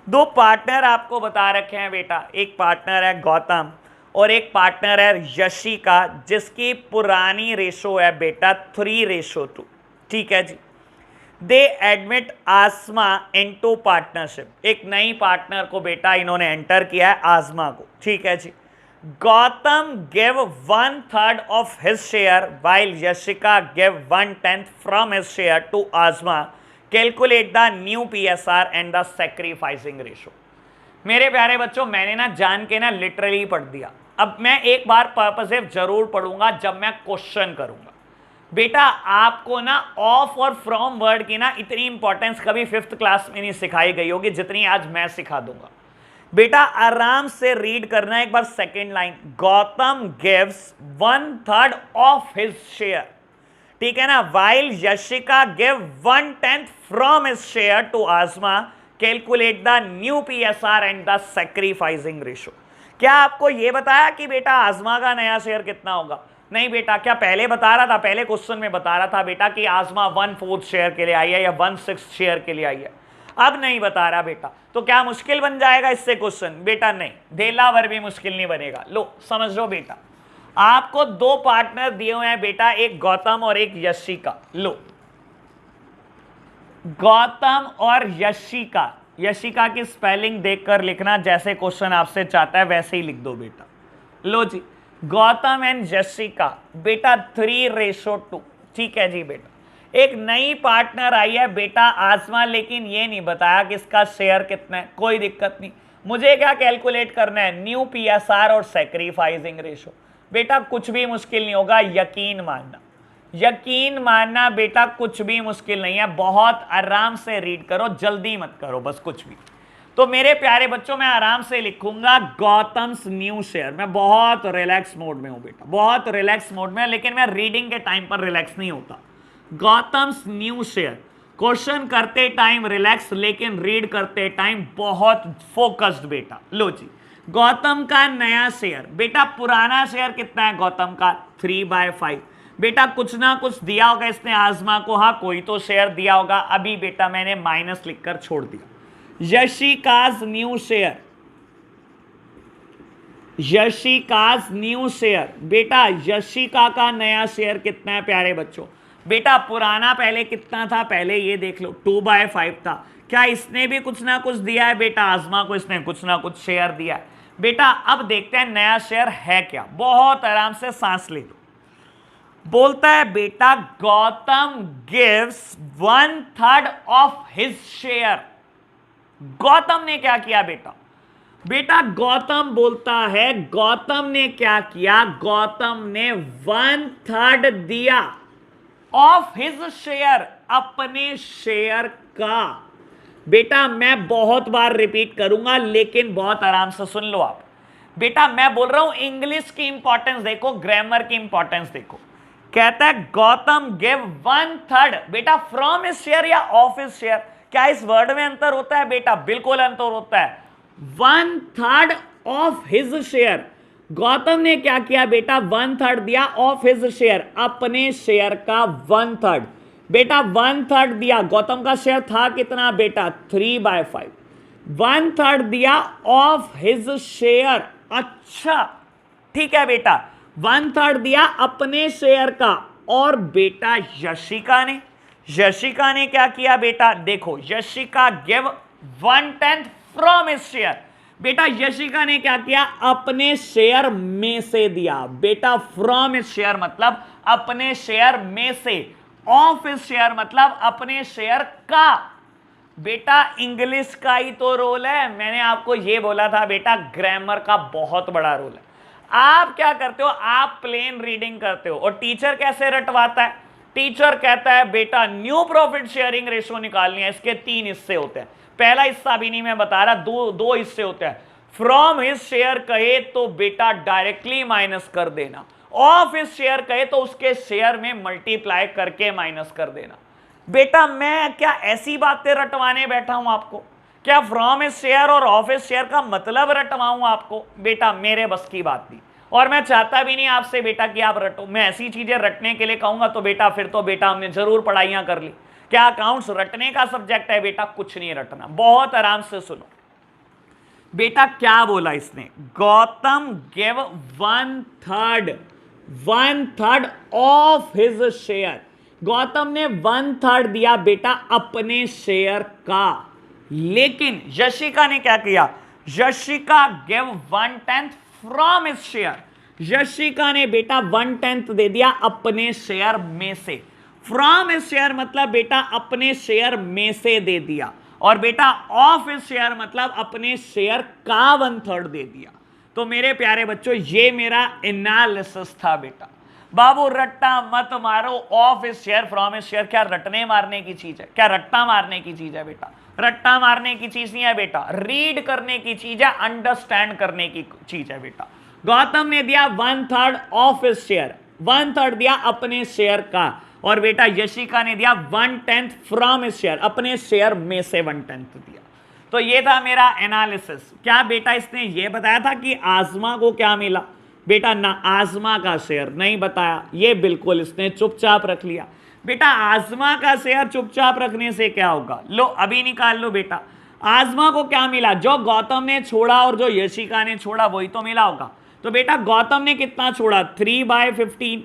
दो पार्टनर आपको बता रखे हैं बेटा, एक पार्टनर है गौतम और एक पार्टनर है यशिका, जिसकी पुरानी रेशो है बेटा 3:2, ठीक है जी। They admit Asma into partnership. एक नई पार्टनर को बेटा इन्होंने एंटर किया है, आसमा को, ठीक है जी। Gautam give 1/3 of his share while Yashika give 1/10 from his share to Asma. Calculate the new PSR and the sacrificing ratio. मेरे प्यारे बच्चों मैंने ना जान के ना लिटरली पढ़ दिया। अब मैं एक बार पर्पसिव जरूर पढ़ूंगा जब मैं क्वेश्चन करूंगा। बेटा आपको ना ऑफ और फ्रॉम वर्ड की ना इतनी इंपॉर्टेंस कभी 5th क्लास में नहीं सिखाई गई होगी जितनी आज मैं सिखा दूंगा। बेटा आराम से रीड करना एक बार second line, Gautam gives 1/3 of his share, ठीक है ना, while Yashika give 1/10 from his share to Asma. Calculate the new PSR and the sacrificing ratio. क्या आपको यह बताया कि बेटा आसमा का नया शेयर कितना होगा? नहीं बेटा। क्या पहले बता रहा था? पहले क्वेश्चन में बता रहा था बेटा कि आसमा 1/4 शेयर के लिए आई है या 1/6 शेयर के लिए आई है। अब नहीं बता रहा बेटा। तो क्या मुश्किल बन जाएगा इससे क्वेश्चन? बेटा नहीं, धेलावर भी मुश्किल नहीं बनेगा। लो समझ लो बेटा, आपको दो पार्टनर दिए हुए हैं बेटा, एक गौतम और एक यशिका। लो गौतम और यशिका, यशिका की स्पेलिंग देखकर लिखना, जैसे क्वेश्चन आपसे चाहता है वैसे ही लिख दो बेटा। लो जी, गौतम एंड यशिका बेटा 3:2, ठीक है जी बेटा। एक नई पार्टनर आई है बेटा आसमा, लेकिन ये नहीं बताया कि इसका शेयर कितना है। कोई दिक्कत नहीं, मुझे क्या कैलकुलेट करना है? न्यू PSR और सैक्रिफाइसिंग रेशो। बेटा कुछ भी मुश्किल नहीं होगा, यकीन मानना, यकीन मानना बेटा, कुछ भी मुश्किल नहीं है। बहुत आराम से रीड करो, जल्दी मत करो बस कुछ भी। तो मेरे प्यारे बच्चों मैं आराम से लिखूंगा गौतम्स न्यू शेयर। मैं बहुत रिलैक्स मोड में हूं बेटा, बहुत रिलैक्स मोड में, लेकिन मैं रीडिंग के टाइम पर रिलैक्स नहीं होता। गौतम्स न्यू शेयर, क्वेश्चन करते टाइम रिलैक्स, लेकिन रीड करते टाइम बहुत फोकस्ड बेटा। लो जी, गौतम का नया शेयर। बेटा पुराना शेयर कितना है गौतम का? 3/5। बेटा कुछ ना कुछ दिया होगा इसने आजमा को, हाँ कोई तो शेयर दिया होगा। अभी बेटा मैंने माइनस लिखकर छोड़ दिया। यशिकाज न्यू शेयर, यशिकाज न्यू शेयर। बेटा यशिका का नया शेयर कितना है प्यारे बच्चों? बेटा पुराना पहले कितना था, पहले ये देख लो, 2/5 था। क्या इसने भी कुछ ना कुछ दिया है बेटा? आजमा को इसने कुछ ना कुछ शेयर दिया है। बेटा अब देखते हैं नया शेयर है क्या। बहुत आराम से सांस ले लो। बोलता है बेटा Gautam gives 1/3 of his share. Gautam ने क्या किया बेटा? बेटा गौतम बोलता है, गौतम ने क्या किया? गौतम ने 1/3 दिया ऑफ हिज शेयर, अपने शेयर का। बेटा मैं बहुत बार रिपीट करूंगा, लेकिन बहुत आराम से सुन लो आप। बेटा मैं बोल रहा हूं इंग्लिश की इंपॉर्टेंस देखो, ग्रामर की इंपॉर्टेंस देखो। कहता है गौतम गिव 1/3 बेटा फ्रॉम हिज शेयर या ऑफ हिज शेयर। क्या इस वर्ड में अंतर होता है बेटा? बिल्कुल अंतर होता है। 1/3 ऑफ हिज शेयर। गौतम ने क्या किया बेटा? 1/3 दिया ऑफ हिज शेयर, अपने शेयर का 1/3। बेटा 1/3 दिया, गौतम का शेयर था कितना बेटा? 3/5। 1/3 दिया ऑफ हिज शेयर। अच्छा ठीक है बेटा, 1/3 दिया अपने शेयर का। और बेटा यशिका ने क्या किया बेटा? देखो Yashika give 1/10 from his share. बेटा यशिका ने क्या किया? अपने शेयर में से दिया। बेटा फ्रॉम हिज शेयर मतलब अपने शेयर में से, ऑफ हिज शेयर मतलब अपने शेयर का। बेटा इंग्लिश का ही तो रोल है। मैंने आपको यह बोला था बेटा ग्रामर का बहुत बड़ा रोल है। आप क्या करते हो? आप प्लेन रीडिंग करते हो। और टीचर कैसे रटवाता है? टीचर कहता है बेटा न्यू प्रॉफिट शेयरिंग रेशियो निकालनी है, इसके 3 हिस्से होते हैं। पहला हिस्सा भी नहीं मैं बता रहा, दो हिस्से होते हैं। फ्रॉम हिज शेयर कहे तो बेटा डायरेक्टली माइनस कर देना, ऑफ हिज शेयर कहे तो उसके शेयर में मल्टीप्लाई करके माइनस कर देना। बेटा मैं क्या ऐसी बातें रटवाने बैठा हूं आपको? क्या फ्रॉम हिज शेयर और ऑफ हिज शेयर का मतलब रटवाऊं आपको? बेटा मेरे बस की बात नहीं, और मैं चाहता भी नहीं आपसे बेटा कि आप रटो। मैं ऐसी चीजें रटने के लिए कहूंगा तो बेटा फिर तो बेटा हमने जरूर पढ़ाइयां कर ली। क्या अकाउंट्स रटने का सब्जेक्ट है बेटा? कुछ नहीं रटना। बहुत आराम से सुनो बेटा, क्या बोला इसने? Gautam give 1/3 of his share. Gautam ने 1/3 दिया बेटा अपने शेयर का। लेकिन यशिका ने क्या किया? Yashika give 1/10 from his share. Yashika ने बेटा 1/10 दे दिया अपने शेयर में से। फ्रॉम हिज शेयर मतलब बेटा अपने शेयर में से दे दिया। और बेटा ऑफ हिज शेयर मतलब अपने शेयर का 1/3 दे दिया। तो मेरे प्यारे बच्चों ये मेरा एनालिसिस था बेटा। बाबू रट्टा मत मारो, of his share from his share क्या रटने मारने की चीज है? क्या रट्टा मारने की चीज है बेटा? रट्टा मारने की चीज नहीं है बेटा, रीड करने की चीज है, अंडरस्टैंड करने की चीज है बेटा। गौतम ने दिया 1/3 ऑफ हिज शेयर, 1/3 दिया अपने शेयर का। और बेटा यशिका ने दिया 1/10 फ्रॉम हिज शेयर, अपने शेयर में से 1/10 दिया। तो ये था मेरा एनालिसिस। क्या बेटा इसने ये बताया था कि आजमा को क्या मिला? बेटा ना, आजमा का शेयर नहीं बताया, ये बिल्कुल इसने चुपचाप रख लिया। बेटा आजमा का शेयर चुपचाप रखने से क्या होगा? लो अभी निकाल लो बेटा। आजमा को क्या मिला? जो गौतम ने छोड़ा और जो यशिका ने छोड़ा वही तो मिला होगा। तो बेटा गौतम ने कितना छोड़ा? 3/15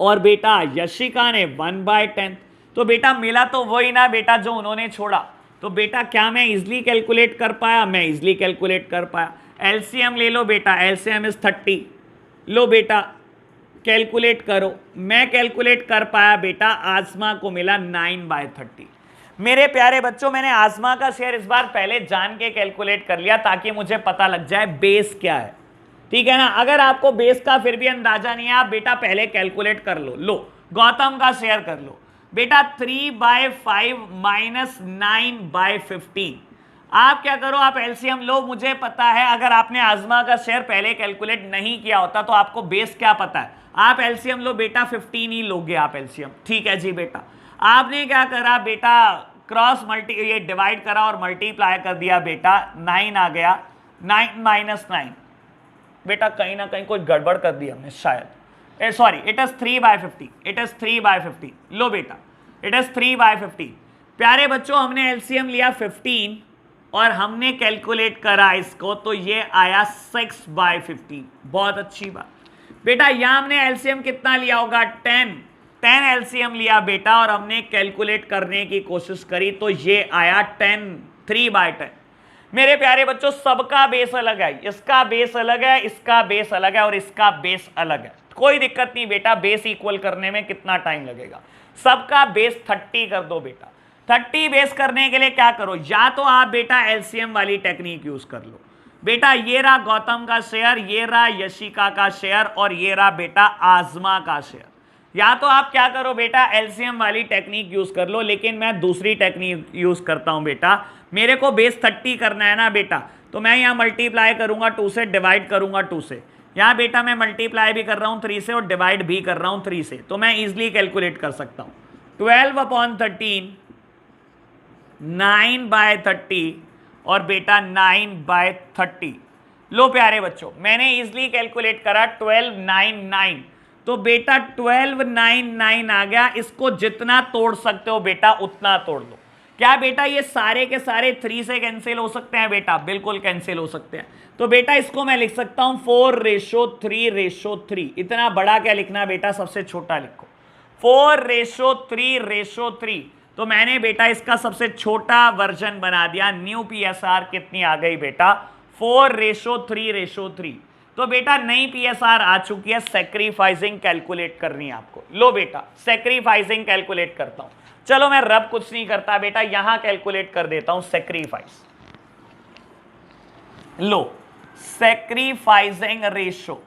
और बेटा यशिका ने 1/10। तो बेटा मिला तो वही ना बेटा जो उन्होंने छोड़ा। तो बेटा क्या मैं इजिली कैलकुलेट कर पाया? मैं इजिली कैलकुलेट कर पाया। एलसीएम ले लो बेटा, एलसीएम इज 30। लो बेटा कैलकुलेट करो। मैं कैलकुलेट कर पाया बेटा, आजमा को मिला 9/30। मेरे प्यारे बच्चों मैंने आजमा का शेयर इस बार पहले जान के कैलकुलेट कर लिया ताकि मुझे पता लग जाए बेस क्या है। ठीक है ना? अगर आपको बेस का फिर भी अंदाजा नहीं है, आप बेटा पहले कैलकुलेट कर लो। लो गौतम का शेयर कर लो बेटा, 3/5 - 9/15। आप क्या करो, आप एलसीएम लो। मुझे पता है अगर आपने आजमा का शेयर पहले कैलकुलेट नहीं किया होता तो आपको बेस क्या पता है। आप एलसीएम लो बेटा, 15 ही लोगे आप एलसीएम। ठीक है जी बेटा, आपने क्या करा बेटा, क्रॉस मल्टी ये डिवाइड करा और मल्टीप्लाई कर दिया बेटा, 9 आ गया, 9 माइनस 9। बेटा कहीं ना कहीं कोई गड़बड़ कर दी हमने शायद, sorry, it is 3/50, it is 3/50। लो बेटा, इट इज 3/50। प्यारे बच्चों, हमने एलसीएम लिया 15 और हमने कैलकुलेट करा इसको, तो ये आया 6/50। बहुत अच्छी बात बेटा। यहां हमने एलसीएम कितना लिया होगा, 10 एलसीएम लिया बेटा और हमने कैलकुलेट करने की कोशिश करी, तो ये आया 10, 3/10। मेरे प्यारे बच्चों, सबका बेस अलग है, इसका बेस अलग है, इसका बेस अलग है और इसका बेस अलग है। कोई दिक्कत नहीं बेटा, बेस इक्वल करने में कितना टाइम लगेगा। सबका बेस 30 कर दो बेटा। 30 बेस करने के लिए क्या करो, या तो आप बेटा एलसीएम वाली टेक्निक यूज कर लो बेटा। ये रहा गौतम का शेयर, ये रहा यशिका का शेयर और ये रहा बेटा आजमा का शेयर। या तो आप क्या करो बेटा, एलसीएम वाली टेक्निक यूज कर लो, लेकिन मैं दूसरी टेक्निक यूज करता हूं बेटा। मेरे को बेस 30 करना है ना बेटा, तो मैं यहाँ मल्टीप्लाई करूंगा 2 से, डिवाइड करूंगा 2 से। यहाँ बेटा मैं मल्टीप्लाई भी कर रहा हूँ 3 से और डिवाइड भी कर रहा हूँ 3 से, तो मैं इजिली कैलकुलेट कर सकता हूँ। 12/13, 9/30 और बेटा 9/30। लो प्यारे बच्चों, मैंने इजिली कैलकुलेट करा 1299, तो बेटा 1299 आ गया। इसको जितना तोड़ सकते हो बेटा उतना तोड़ लो। क्या बेटा ये सारे के सारे 3 से कैंसिल हो सकते हैं बेटा? बिल्कुल कैंसिल हो सकते हैं। तो बेटा इसको मैं लिख सकता हूं 4:3:3। इतना बड़ा क्या लिखना बेटा, सबसे छोटा लिखो 4:3:3। तो मैंने बेटा इसका सबसे छोटा वर्जन बना दिया। न्यू पीएसआर कितनी आ गई बेटा, 4:3:3। तो बेटा नई पीएसआर आ चुकी है, सैक्रिफाइसिंग कैलकुलेट करनी है आपको। लो बेटा सैक्रिफाइसिंग कैलकुलेट करता हूं। चलो मैं रब कुछ नहीं करता बेटा, यहां कैलकुलेट कर देता हूं सैक्रिफाइस। लो सैक्रिफाइसिंग रेशो,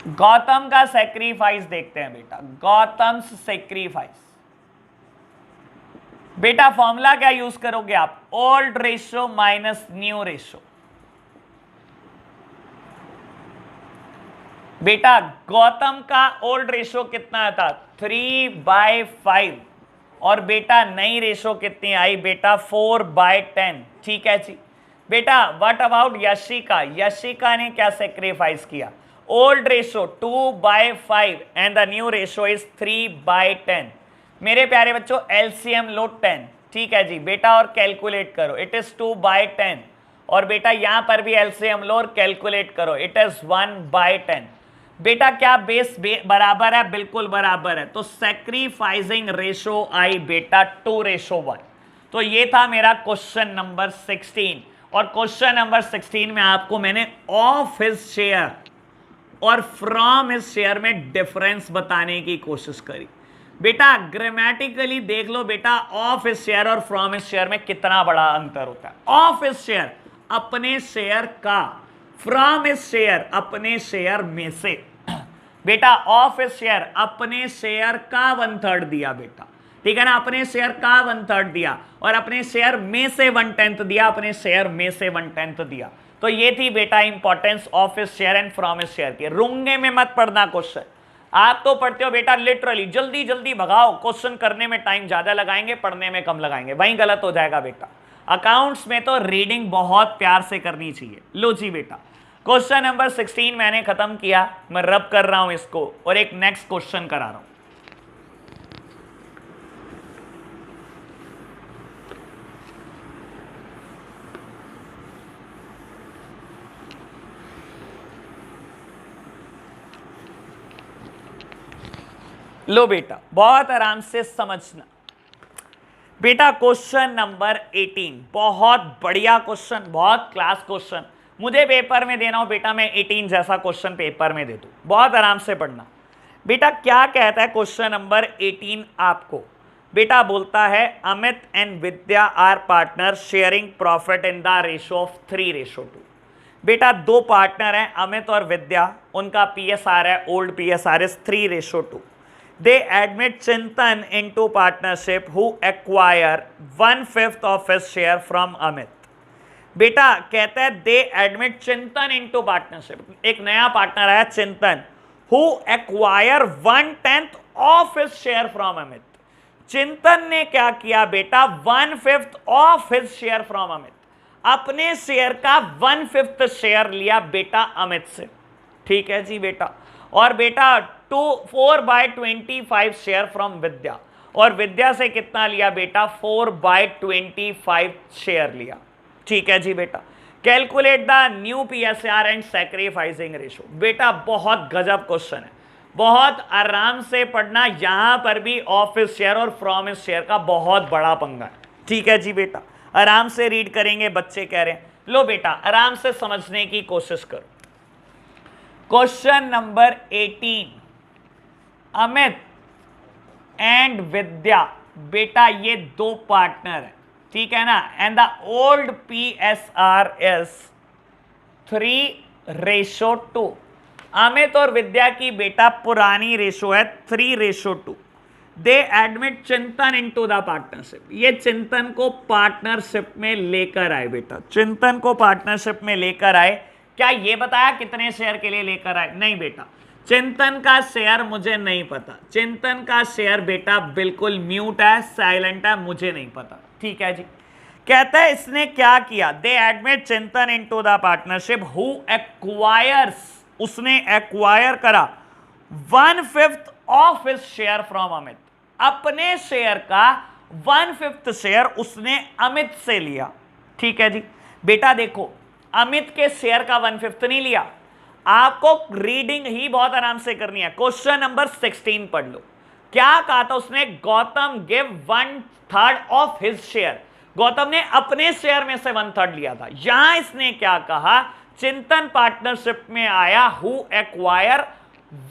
गौतम का सैक्रिफाइस देखते हैं बेटा। गौतम सैक्रिफाइस बेटा फॉर्मूला क्या यूज करोगे आप, old ratio minus new ratio. बेटा गौतम का ओल्ड रेशो कितना था, 3/5 और बेटा नई रेशो कितनी आई बेटा, 4/10। ठीक है जी बेटा। व्हाट अबाउट यशिका, यशिका ने क्या सेक्रीफाइस किया, old ratio 2/5 and the new ratio is 3/10। मेरे प्यारे बच्चों एलसीएम लो 10। ठीक है जी बेटा और कैलकुलेट करो, इट इज 2/10 और बेटा यहां पर भी एलसीएम लो और कैलकुलेट करो, इट इज 1/10। बेटा क्या बेस बराबर है, बिल्कुल बराबर है। तो सैक्रिफाइसिंग रेशो आई बेटा 2:1। तो ये था मेरा क्वेश्चन नंबर 16 और क्वेश्चन नंबर 16 में आपको मैंने ऑफ हिज शेयर और फ्रॉम हिज शेयर में डिफरेंस बताने की कोशिश करी। बेटा ग्रामेटिकली देख लो बेटा, ऑफ हिज शेयर और फ्रॉम हिज शेयर में कितना बड़ा अंतर होता है। ऑफ हिज शेयर अपने शेयर का, फ्रॉम हिज शेयर अपने शेयर में से। बेटा ऑफ हिज शेयर अपने शेयर का 1/3 दिया बेटा, ठीक है ना, अपने शेयर का 1/3 दिया और अपने शेयर में से 1/10 दिया, अपने शेयर में से 1/10 दिया। तो ये थी बेटा importance of his share and from his share की। रूंगे में मत पढ़ना क्वेश्चन, आप तो पढ़ते हो बेटा लिटरली, जल्दी जल्दी भगाओ, क्वेश्चन करने में टाइम ज्यादा लगाएंगे, पढ़ने में कम लगाएंगे, वहीं गलत हो जाएगा बेटा। अकाउंट्स में तो रीडिंग बहुत प्यार से करनी चाहिए। लो जी बेटा क्वेश्चन नंबर 16 मैंने खत्म किया, मैं रब कर रहा हूं इसको और एक नेक्स्ट क्वेश्चन करा रहा हूं। लो बेटा बहुत आराम से समझना बेटा। क्वेश्चन नंबर 18 बहुत बढ़िया क्वेश्चन, बहुत क्लास क्वेश्चन। मुझे पेपर में देना हो बेटा, मैं 18 जैसा क्वेश्चन पेपर में दे दूं। बहुत आराम से पढ़ना बेटा। क्या कहता है क्वेश्चन नंबर 18 आपको, बेटा बोलता है Amit and Vidya are partner sharing profit in the ratio of 3:2। बेटा दो पार्टनर हैं अमित और विद्या, उनका पीएसआर है, old PSR is 3:2। they admit Chintan into partnership who acquire 1/5 of his share from Amit. बेटा कहता है दे एडमिट चिंतन इनटू पार्टनरशिप, एक नया पार्टनर आया चिंतन, who acquire 1/10 of his share from Amit. चिंतन ने क्या किया बेटा, 1/5 of his share from Amit, अपने शेयर का 1/5 शेयर लिया बेटा अमित से। ठीक है जी बेटा, और बेटा 4/25 शेयर फ्रॉम विद्या, और विद्या से कितना लिया बेटा, 4/25 शेयर लिया। ठीक है जी बेटा, calculate the new PSR and sacrificing ratio. बेटा बहुत गजब क्वेश्चन है, बहुत आराम से पढ़ना, यहां पर भी ऑफ हिज शेयर और फ्रॉम हिज शेयर का बहुत बड़ा पंगा है। ठीक है जी बेटा, आराम से रीड करेंगे, बच्चे कह रहे हैं। लो बेटा आराम से समझने की कोशिश करो। क्वेश्चन नंबर 18, अमित एंड विद्या, बेटा ये दो पार्टनर है, ठीक है ना, and the old PSR is 3:2। Amit और विद्या की बेटा पुरानी रेशो है 3:2। दे एडमिट चिंतन इनटू द पार्टनरशिप, ये चिंतन को पार्टनरशिप में लेकर आए बेटा, चिंतन को पार्टनरशिप में लेकर आए। क्या ये बताया कितने शेयर के लिए लेकर आए? नहीं बेटा, चिंतन का शेयर मुझे नहीं पता, चिंतन का शेयर बेटा बिल्कुल म्यूट है, साइलेंट है, मुझे नहीं पता। ठीक है जी, कहता है इसने क्या किया, दे एडमिट चिंतन into the partnership who acquires, उसने एक्वायर करा 1/5 of his share from Amit, अपने शेयर का 1/5 शेयर उसने अमित से लिया। ठीक है जी बेटा, देखो अमित के शेयर का 1/5 नहीं लिया, आपको रीडिंग ही बहुत आराम से करनी है। क्वेश्चन नंबर 16 पढ़ लो, क्या कहा था उसने, Gautam give 1/3 of his share, Gautam ने अपने शेयर में से 1/3 लिया था। यहां इसने क्या कहा, चिंतन पार्टनरशिप में आया who acquire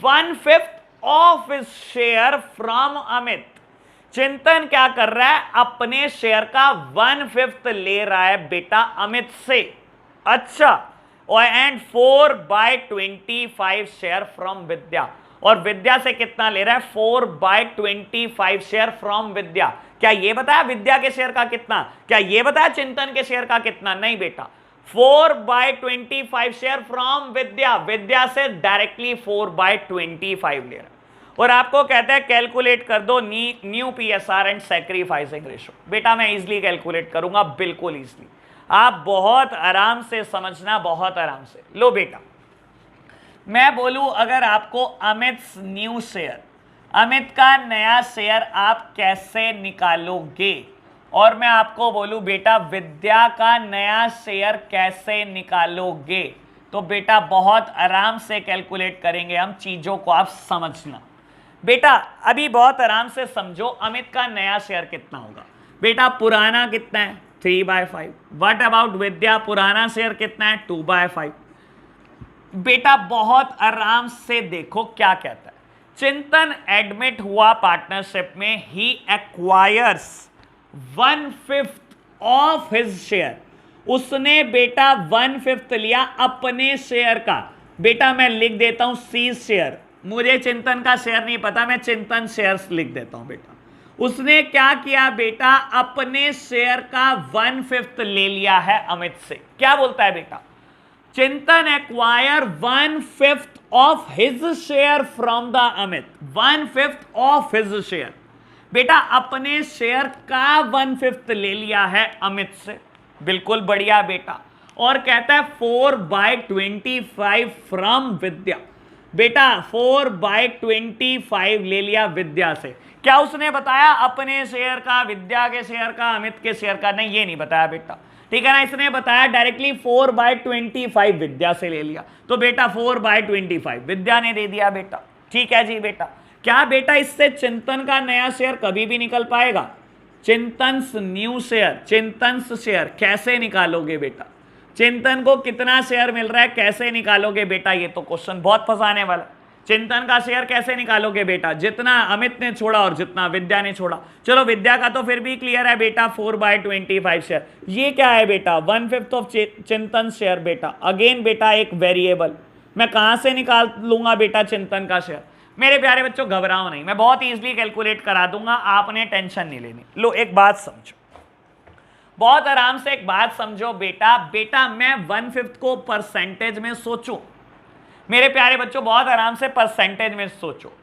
1/5 of his share from Amit. चिंतन क्या कर रहा है, अपने शेयर का 1/5 ले रहा है बेटा अमित से। अच्छा, और एंड 4/25 शेयर फ्रॉम विद्या, और विद्या से कितना ले रहा है, 4/25 शेयर फ्रॉम विद्या। क्या ये बताया विद्या के शेयर का कितना, क्या ये बताया चिंतन के शेयर का कितना? नहीं बेटा, 4/25 शेयर फ्रॉम विद्या, विद्या से डायरेक्टली 4/25 ले रहा है। और आपको कहता है कैलकुलेट कर दो new PSR and sacrificing ratio. बेटा मैं इजीली कैलकुलेट करूंगा, बिल्कुल इजीली, आप बहुत आराम से समझना, बहुत आराम से। लो बेटा, मैं बोलूं अगर आपको अमित न्यू शेयर, अमित का नया शेयर आप कैसे निकालोगे, और मैं आपको बोलूं बेटा विद्या का नया शेयर कैसे निकालोगे, तो बेटा बहुत आराम से कैलकुलेट करेंगे हम, चीजों को आप समझना। बेटा अभी बहुत आराम से समझो, अमित का नया शेयर कितना होगा बेटा, पुराना कितना है 3/5। व्हाट अबाउट विद्या, पुराना शेयर कितना है 2/5। बेटा बहुत आराम से देखो क्या कहता है, चिंतन एडमिट हुआ पार्टनरशिप में, ही एक्वायर्स 1/5 ऑफ हिज शेयर, उसने बेटा 1/5 लिया अपने शेयर का। बेटा मैं लिख देता हूं C शेयर, मुझे चिंतन का शेयर नहीं पता, मैं चिंतन शेयर्स लिख देता हूं बेटा। उसने क्या किया बेटा, अपने शेयर का 1/5 ले लिया है अमित से। क्या बोलता है बेटा, चिंतन acquire 1/5 of his share from the Amit, 1/5 of his share, बेटा अपने शेयर का 1/5 ले लिया है अमित से। बिल्कुल बढ़िया बेटा, और कहता है 4/25 फ्रॉम विद्या, बेटा 4/25 ले लिया विद्या से। क्या उसने बताया अपने शेयर का, विद्या के शेयर का, अमित के शेयर का? नहीं, ये नहीं बताया बेटा, ठीक है ना, इसने बताया डायरेक्टली 4/25 विद्या से ले लिया, तो बेटा 4/25 विद्या ने दे दिया बेटा। ठीक है जी बेटा, क्या बेटा इससे चिंतन का नया शेयर कभी भी निकल पाएगा? चिंतन न्यू शेयर, चिंतन शेयर कैसे निकालोगे बेटा, चिंतन को कितना शेयर मिल रहा है कैसे निकालोगे बेटा, ये तो क्वेश्चन बहुत फंसाने वाला। चिंतन का शेयर कैसे निकालोगे बेटा, जितना अमित ने छोड़ा और जितना विद्या ने छोड़ा। चलो विद्या का तो फिर भी क्लियर है बेटा, 4/25 शेयर। ये क्या है बेटा, 1/5 ऑफ चिंतन शेयर बेटा। अगेन बेटा एक वेरिएबल, मैं कहां से निकाल लूंगा बेटा चिंतन का शेयर, मेरे प्यारे बच्चों घबराओ नहीं, मैं बहुत इजीली कैलकुलेट करा दूंगा, आपने टेंशन नहीं लेनी। लो एक बात समझो, बहुत आराम से एक बात समझो बेटा। बेटा मैं 1/5 को परसेंटेज में सोचूं, मेरे प्यारे बच्चों बहुत आराम से परसेंटेज में सोचो,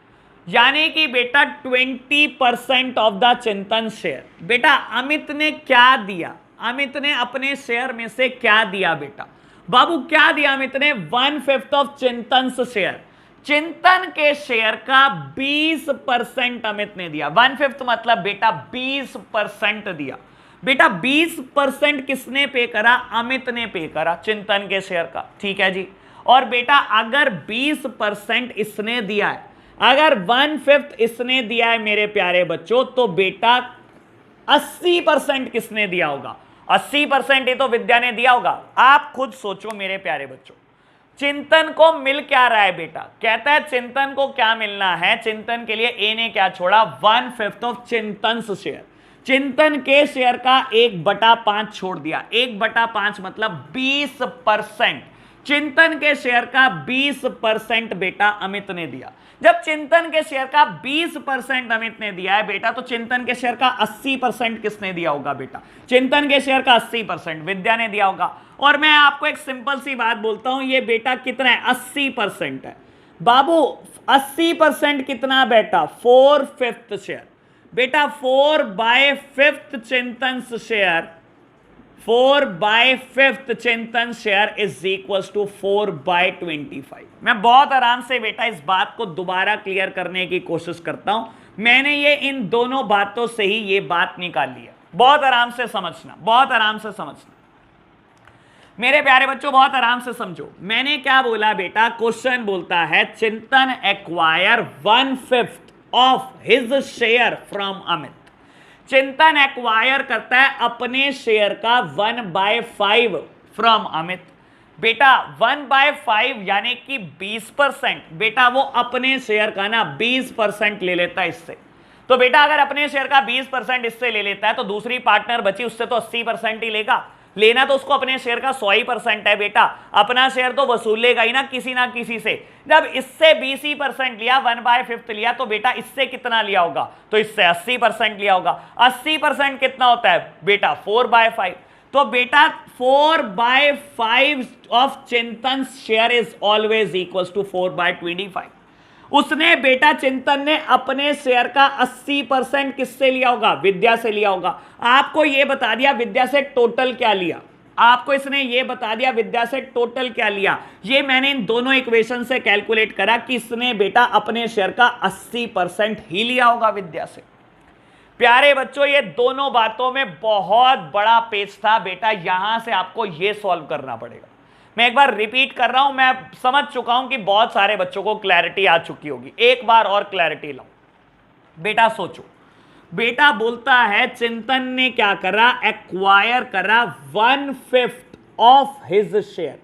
यानी कि बेटा 20% ऑफ द चिंतन शेयर। बेटा अमित ने क्या दिया, अमित ने अपने शेयर में से क्या दिया बेटा? बाबू क्या दिया अमित ने? 1/5 ऑफ चिंतन शेयर, चिंतन के शेयर का 20% अमित ने दिया। 1/5 मतलब बेटा 20% दिया। बेटा 20% किसने पे करा? अमित ने पे करा चिंतन के शेयर का, ठीक है जी। और बेटा अगर 20% इसने दिया है, अगर 1/5 इसने दिया है मेरे प्यारे बच्चों, तो बेटा 80% किसने दिया होगा? 80% ये तो विद्या ने दिया होगा। आप खुद सोचो मेरे प्यारे बच्चों, चिंतन को मिल क्या रहा है बेटा? कहता है चिंतन को क्या मिलना है? चिंतन के लिए ए ने क्या छोड़ा? 1/5 ऑफ चिंतन शेयर, चिंतन के शेयर का 1/5 छोड़ दिया। 1/5 मतलब 20%, चिंतन के शेयर का 20% बेटा अमित ने दिया। जब चिंतन के शेयर का 20% अमित ने दिया है बेटा, तो चिंतन के शेयर का 80% किसने दिया होगा बेटा? चिंतन के शेयर का 80% विद्या ने दिया होगा। और मैं आपको एक सिंपल सी बात बोलता हूं, ये बेटा कितना है? 80% है बाबू। 80% कितना बेटा? 4/5 शेयर बेटा। 4/5 चिंतन शेयर, 4/5 चिंतन शेयर इज इक्वल टू 4/25। मैं बहुत आराम से बेटा इस बात को दोबारा क्लियर करने की कोशिश करता हूं। मैंने ये इन दोनों बातों से ही ये बात निकाल ली है। बहुत आराम से समझना, बहुत आराम से समझना मेरे प्यारे बच्चों, बहुत आराम से समझो। मैंने क्या बोला बेटा? क्वेश्चन बोलता है चिंतन acquire 1/5 of his share from Amit. चिंतन एक्वायर करता है अपने शेयर का 1/5 फ्रॉम अमित। बेटा 1/5 यानी कि 20%। बेटा वो अपने शेयर का ना 20% ले लेता है इससे। तो बेटा अगर अपने शेयर का 20% इससे ले लेता है, तो दूसरी पार्टनर बची उससे तो 80% ही लेगा। लेना तो उसको अपने शेयर का 100% है बेटा। अपना शेयर तो वसूलेगा ही ना किसी से। जब इससे 20% लिया, 1/5 लिया, तो बेटा इससे कितना लिया होगा? तो इससे 80% लिया होगा। 80% कितना होता है बेटा? 4/5। तो बेटा 4/5 of Chintan share is always equal to 4/25। उसने बेटा चिंतन ने अपने शेयर का 80% किससे लिया होगा? विद्या से लिया होगा। आपको यह बता दिया विद्या से टोटल क्या लिया, आपको इसने ये बता दिया विद्या से टोटल क्या लिया। ये मैंने इन दोनों इक्वेशन से कैलकुलेट करा कि इसने बेटा अपने शेयर का 80% ही लिया होगा विद्या से। प्यारे बच्चों ये दोनों बातों में बहुत बड़ा पेच था बेटा, यहां से आपको ये सॉल्व करना पड़ेगा। मैं एक बार रिपीट कर रहा हूं, मैं समझ चुका हूं कि बहुत सारे बच्चों को क्लैरिटी आ चुकी होगी। एक बार और क्लैरिटी लाओ बेटा। सोचो, बेटा बोलता है चिंतन ने क्या करा? एक्वायर करा 1/5 ऑफ हिज शेयर,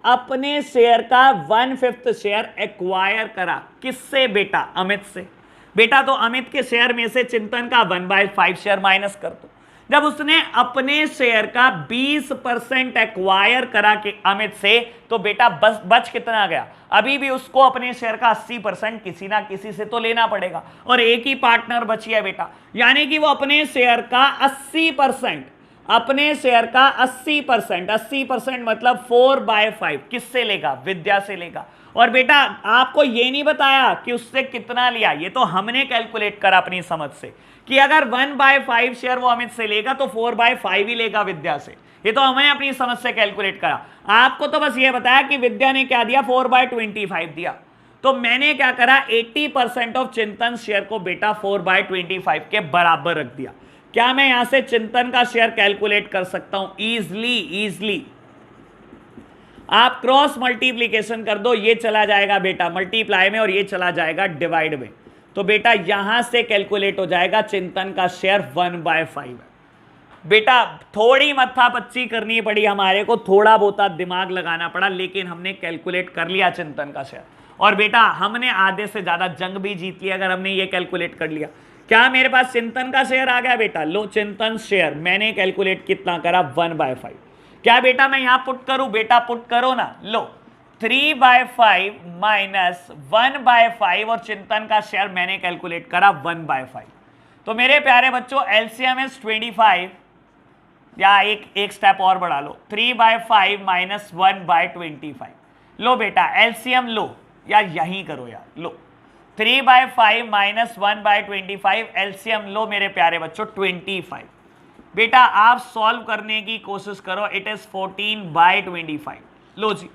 अपने शेयर का 1/5 शेयर एक्वायर करा। किससे बेटा? अमित से। बेटा तो अमित के शेयर में से चिंतन का 1/5 शेयर माइनस कर दो। जब उसने अपने शेयर का 20% एक्वायर करा के अमित से, तो बेटा बच कितना गया? अभी भी उसको अपने शेयर का 80% किसी ना किसी से तो लेना पड़ेगा, और एक ही पार्टनर बची है बेटा, यानी कि वो अपने शेयर का 80%, अपने शेयर का 80% मतलब 4/5 किससे लेगा? विद्या से लेगा। और बेटा आपको ये नहीं बताया कि उससे कितना लिया, ये तो हमने कैलकुलेट करा अपनी समझ से कि अगर 1/5 शेयर वो अमित से लेगा तो 4/5 ही लेगा विद्या से। ये तो हमने अपनी समझ से कैलकुलेट करा। आपको तो बस ये बताया कि विद्या ने क्या दिया? 4/25 दिया। तो मैंने क्या करा? 80% ऑफ चिंतन शेयर को बेटा 4/25 के बराबर रख दिया। क्या मैं यहां से चिंतन का शेयर कैलकुलेट कर सकता हूं? इजली आप क्रॉस मल्टीप्लीकेशन कर दो, ये चला जाएगा बेटा मल्टीप्लाई में और ये चला जाएगा डिवाइड में। तो बेटा यहां से कैलकुलेट हो जाएगा चिंतन का शेयर 1/5 है। बेटा थोड़ी मत्थापच्ची करनी पड़ी हमारे को, थोड़ा बहुत दिमाग लगाना पड़ा, लेकिन हमने कैलकुलेट कर लिया चिंतन का शेयर। और बेटा हमने आधे से ज्यादा जंग भी जीत लिया अगर हमने ये कैलकुलेट कर लिया। क्या मेरे पास चिंतन का शेयर आ गया बेटा? लो चिंतन शेयर मैंने कैलकुलेट कितना करा? 1/5। क्या बेटा मैं यहां पुट करूं? बेटा पुट करो ना। लो 3/5 माइनस 1/5 और चिंतन का शेयर मैंने कैलकुलेट करा 1/5। तो मेरे प्यारे बच्चों एलसीएम इज 25, या एक स्टेप और बढ़ा लो, 3/5 माइनस 1/25। लो बेटा एलसीएम लो, या यहीं करो यार, लो 3/5 माइनस 1/25 एलसीएम लो मेरे प्यारे बच्चों 25। बेटा आप सॉल्व करने की कोशिश करो, इट इज 14/25। लो जी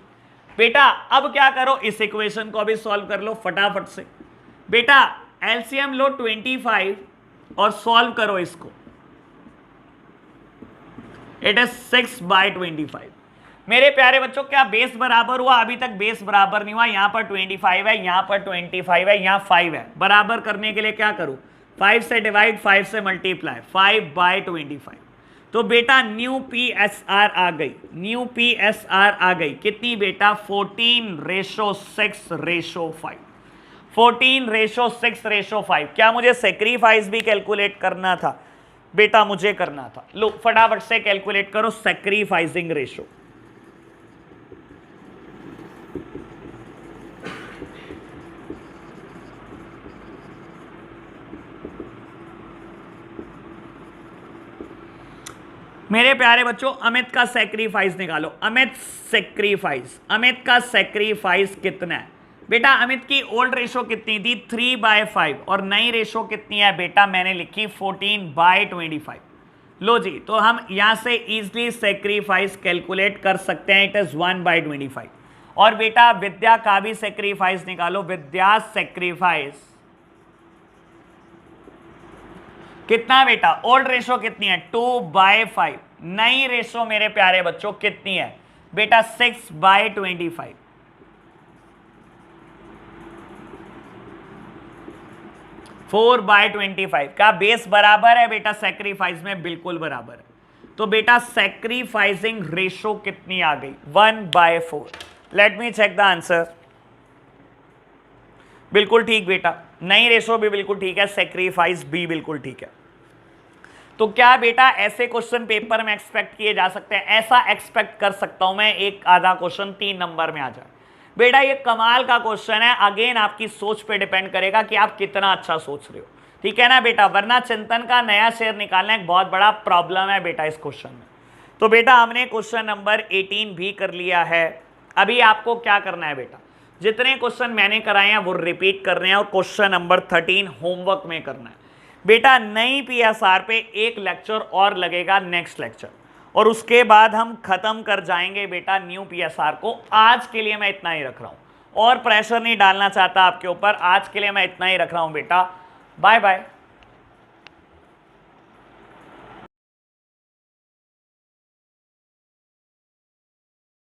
बेटा अब क्या करो, इस इक्वेशन को भी सॉल्व कर लो फटाफट से। बेटा एलसीएम लो 25 और सॉल्व करो इसको, इट इज 6/25। मेरे प्यारे बच्चों क्या बेस बराबर हुआ? अभी तक बेस बराबर नहीं हुआ, यहां पर 25 है, यहां पर 25 है, यहां 5 है। बराबर करने के लिए क्या करूं, 5 से डिवाइड, 5 से मल्टीप्लाई, 5/25। तो बेटा न्यू पीएसआर आ गई, न्यू पीएसआर आ गई कितनी बेटा, 14:6:5। 14:6:5। क्या मुझे सेक्रीफाइस भी कैलकुलेट करना था? बेटा मुझे करना था। लो फटाफट से कैलकुलेट करो सेक्रीफाइसिंग रेशो। मेरे प्यारे बच्चों अमित का सेक्रीफाइस निकालो। अमित सेक्रीफाइस, अमित का सेक्रीफाइस कितना है बेटा? अमित की ओल्ड रेशो कितनी थी, 3/5, और नई रेशो कितनी है बेटा? मैंने लिखी 14/25। लो जी तो हम यहां से इजिली सेक्रीफाइस कैलकुलेट कर सकते हैं, इट इज 1/25। और बेटा विद्या का भी सेक्रीफाइस निकालो। विद्या सेक्रीफाइस कितना बेटा? ओल्ड रेशो कितनी है, 2/5। नई रेशो मेरे प्यारे बच्चों कितनी है बेटा, 6/25। फोर बाय 25 का बेस बराबर है बेटा सेक्रीफाइस में, बिल्कुल बराबर है। तो बेटा सेक्रीफाइसिंग रेशो कितनी आ गई, 1/4। Let me check the answer. बिल्कुल ठीक बेटा, नई रेशो भी बिल्कुल ठीक है, सेक्रीफाइस भी बिल्कुल ठीक है। तो क्या बेटा ऐसे क्वेश्चन पेपर में एक्सपेक्ट किए जा सकते हैं? ऐसा एक्सपेक्ट कर सकता हूं मैं, एक आधा क्वेश्चन 3 नंबर में आ जाए। बेटा ये कमाल का क्वेश्चन है, अगेन आपकी सोच पे डिपेंड करेगा कि आप कितना अच्छा सोच रहे हो, ठीक है ना बेटा? वरना चिंतन का नया शेयर निकालना एक बहुत बड़ा प्रॉब्लम है बेटा इस क्वेश्चन में। तो बेटा हमने क्वेश्चन नंबर 18 भी कर लिया है। अभी आपको क्या करना है बेटा, जितने क्वेश्चन मैंने कराए हैं वो रिपीट कर रहे हैं, और क्वेश्चन नंबर 13 होमवर्क में करना है बेटा। नई पीएसआर पे एक लेक्चर और लगेगा, नेक्स्ट लेक्चर, और उसके बाद हम खत्म कर जाएंगे बेटा न्यू पीएसआर को। आज के लिए मैं इतना ही रख रहा हूं और प्रेशर नहीं डालना चाहता आपके ऊपर, आज के लिए मैं इतना ही रख रहा हूं बेटा। Bye bye.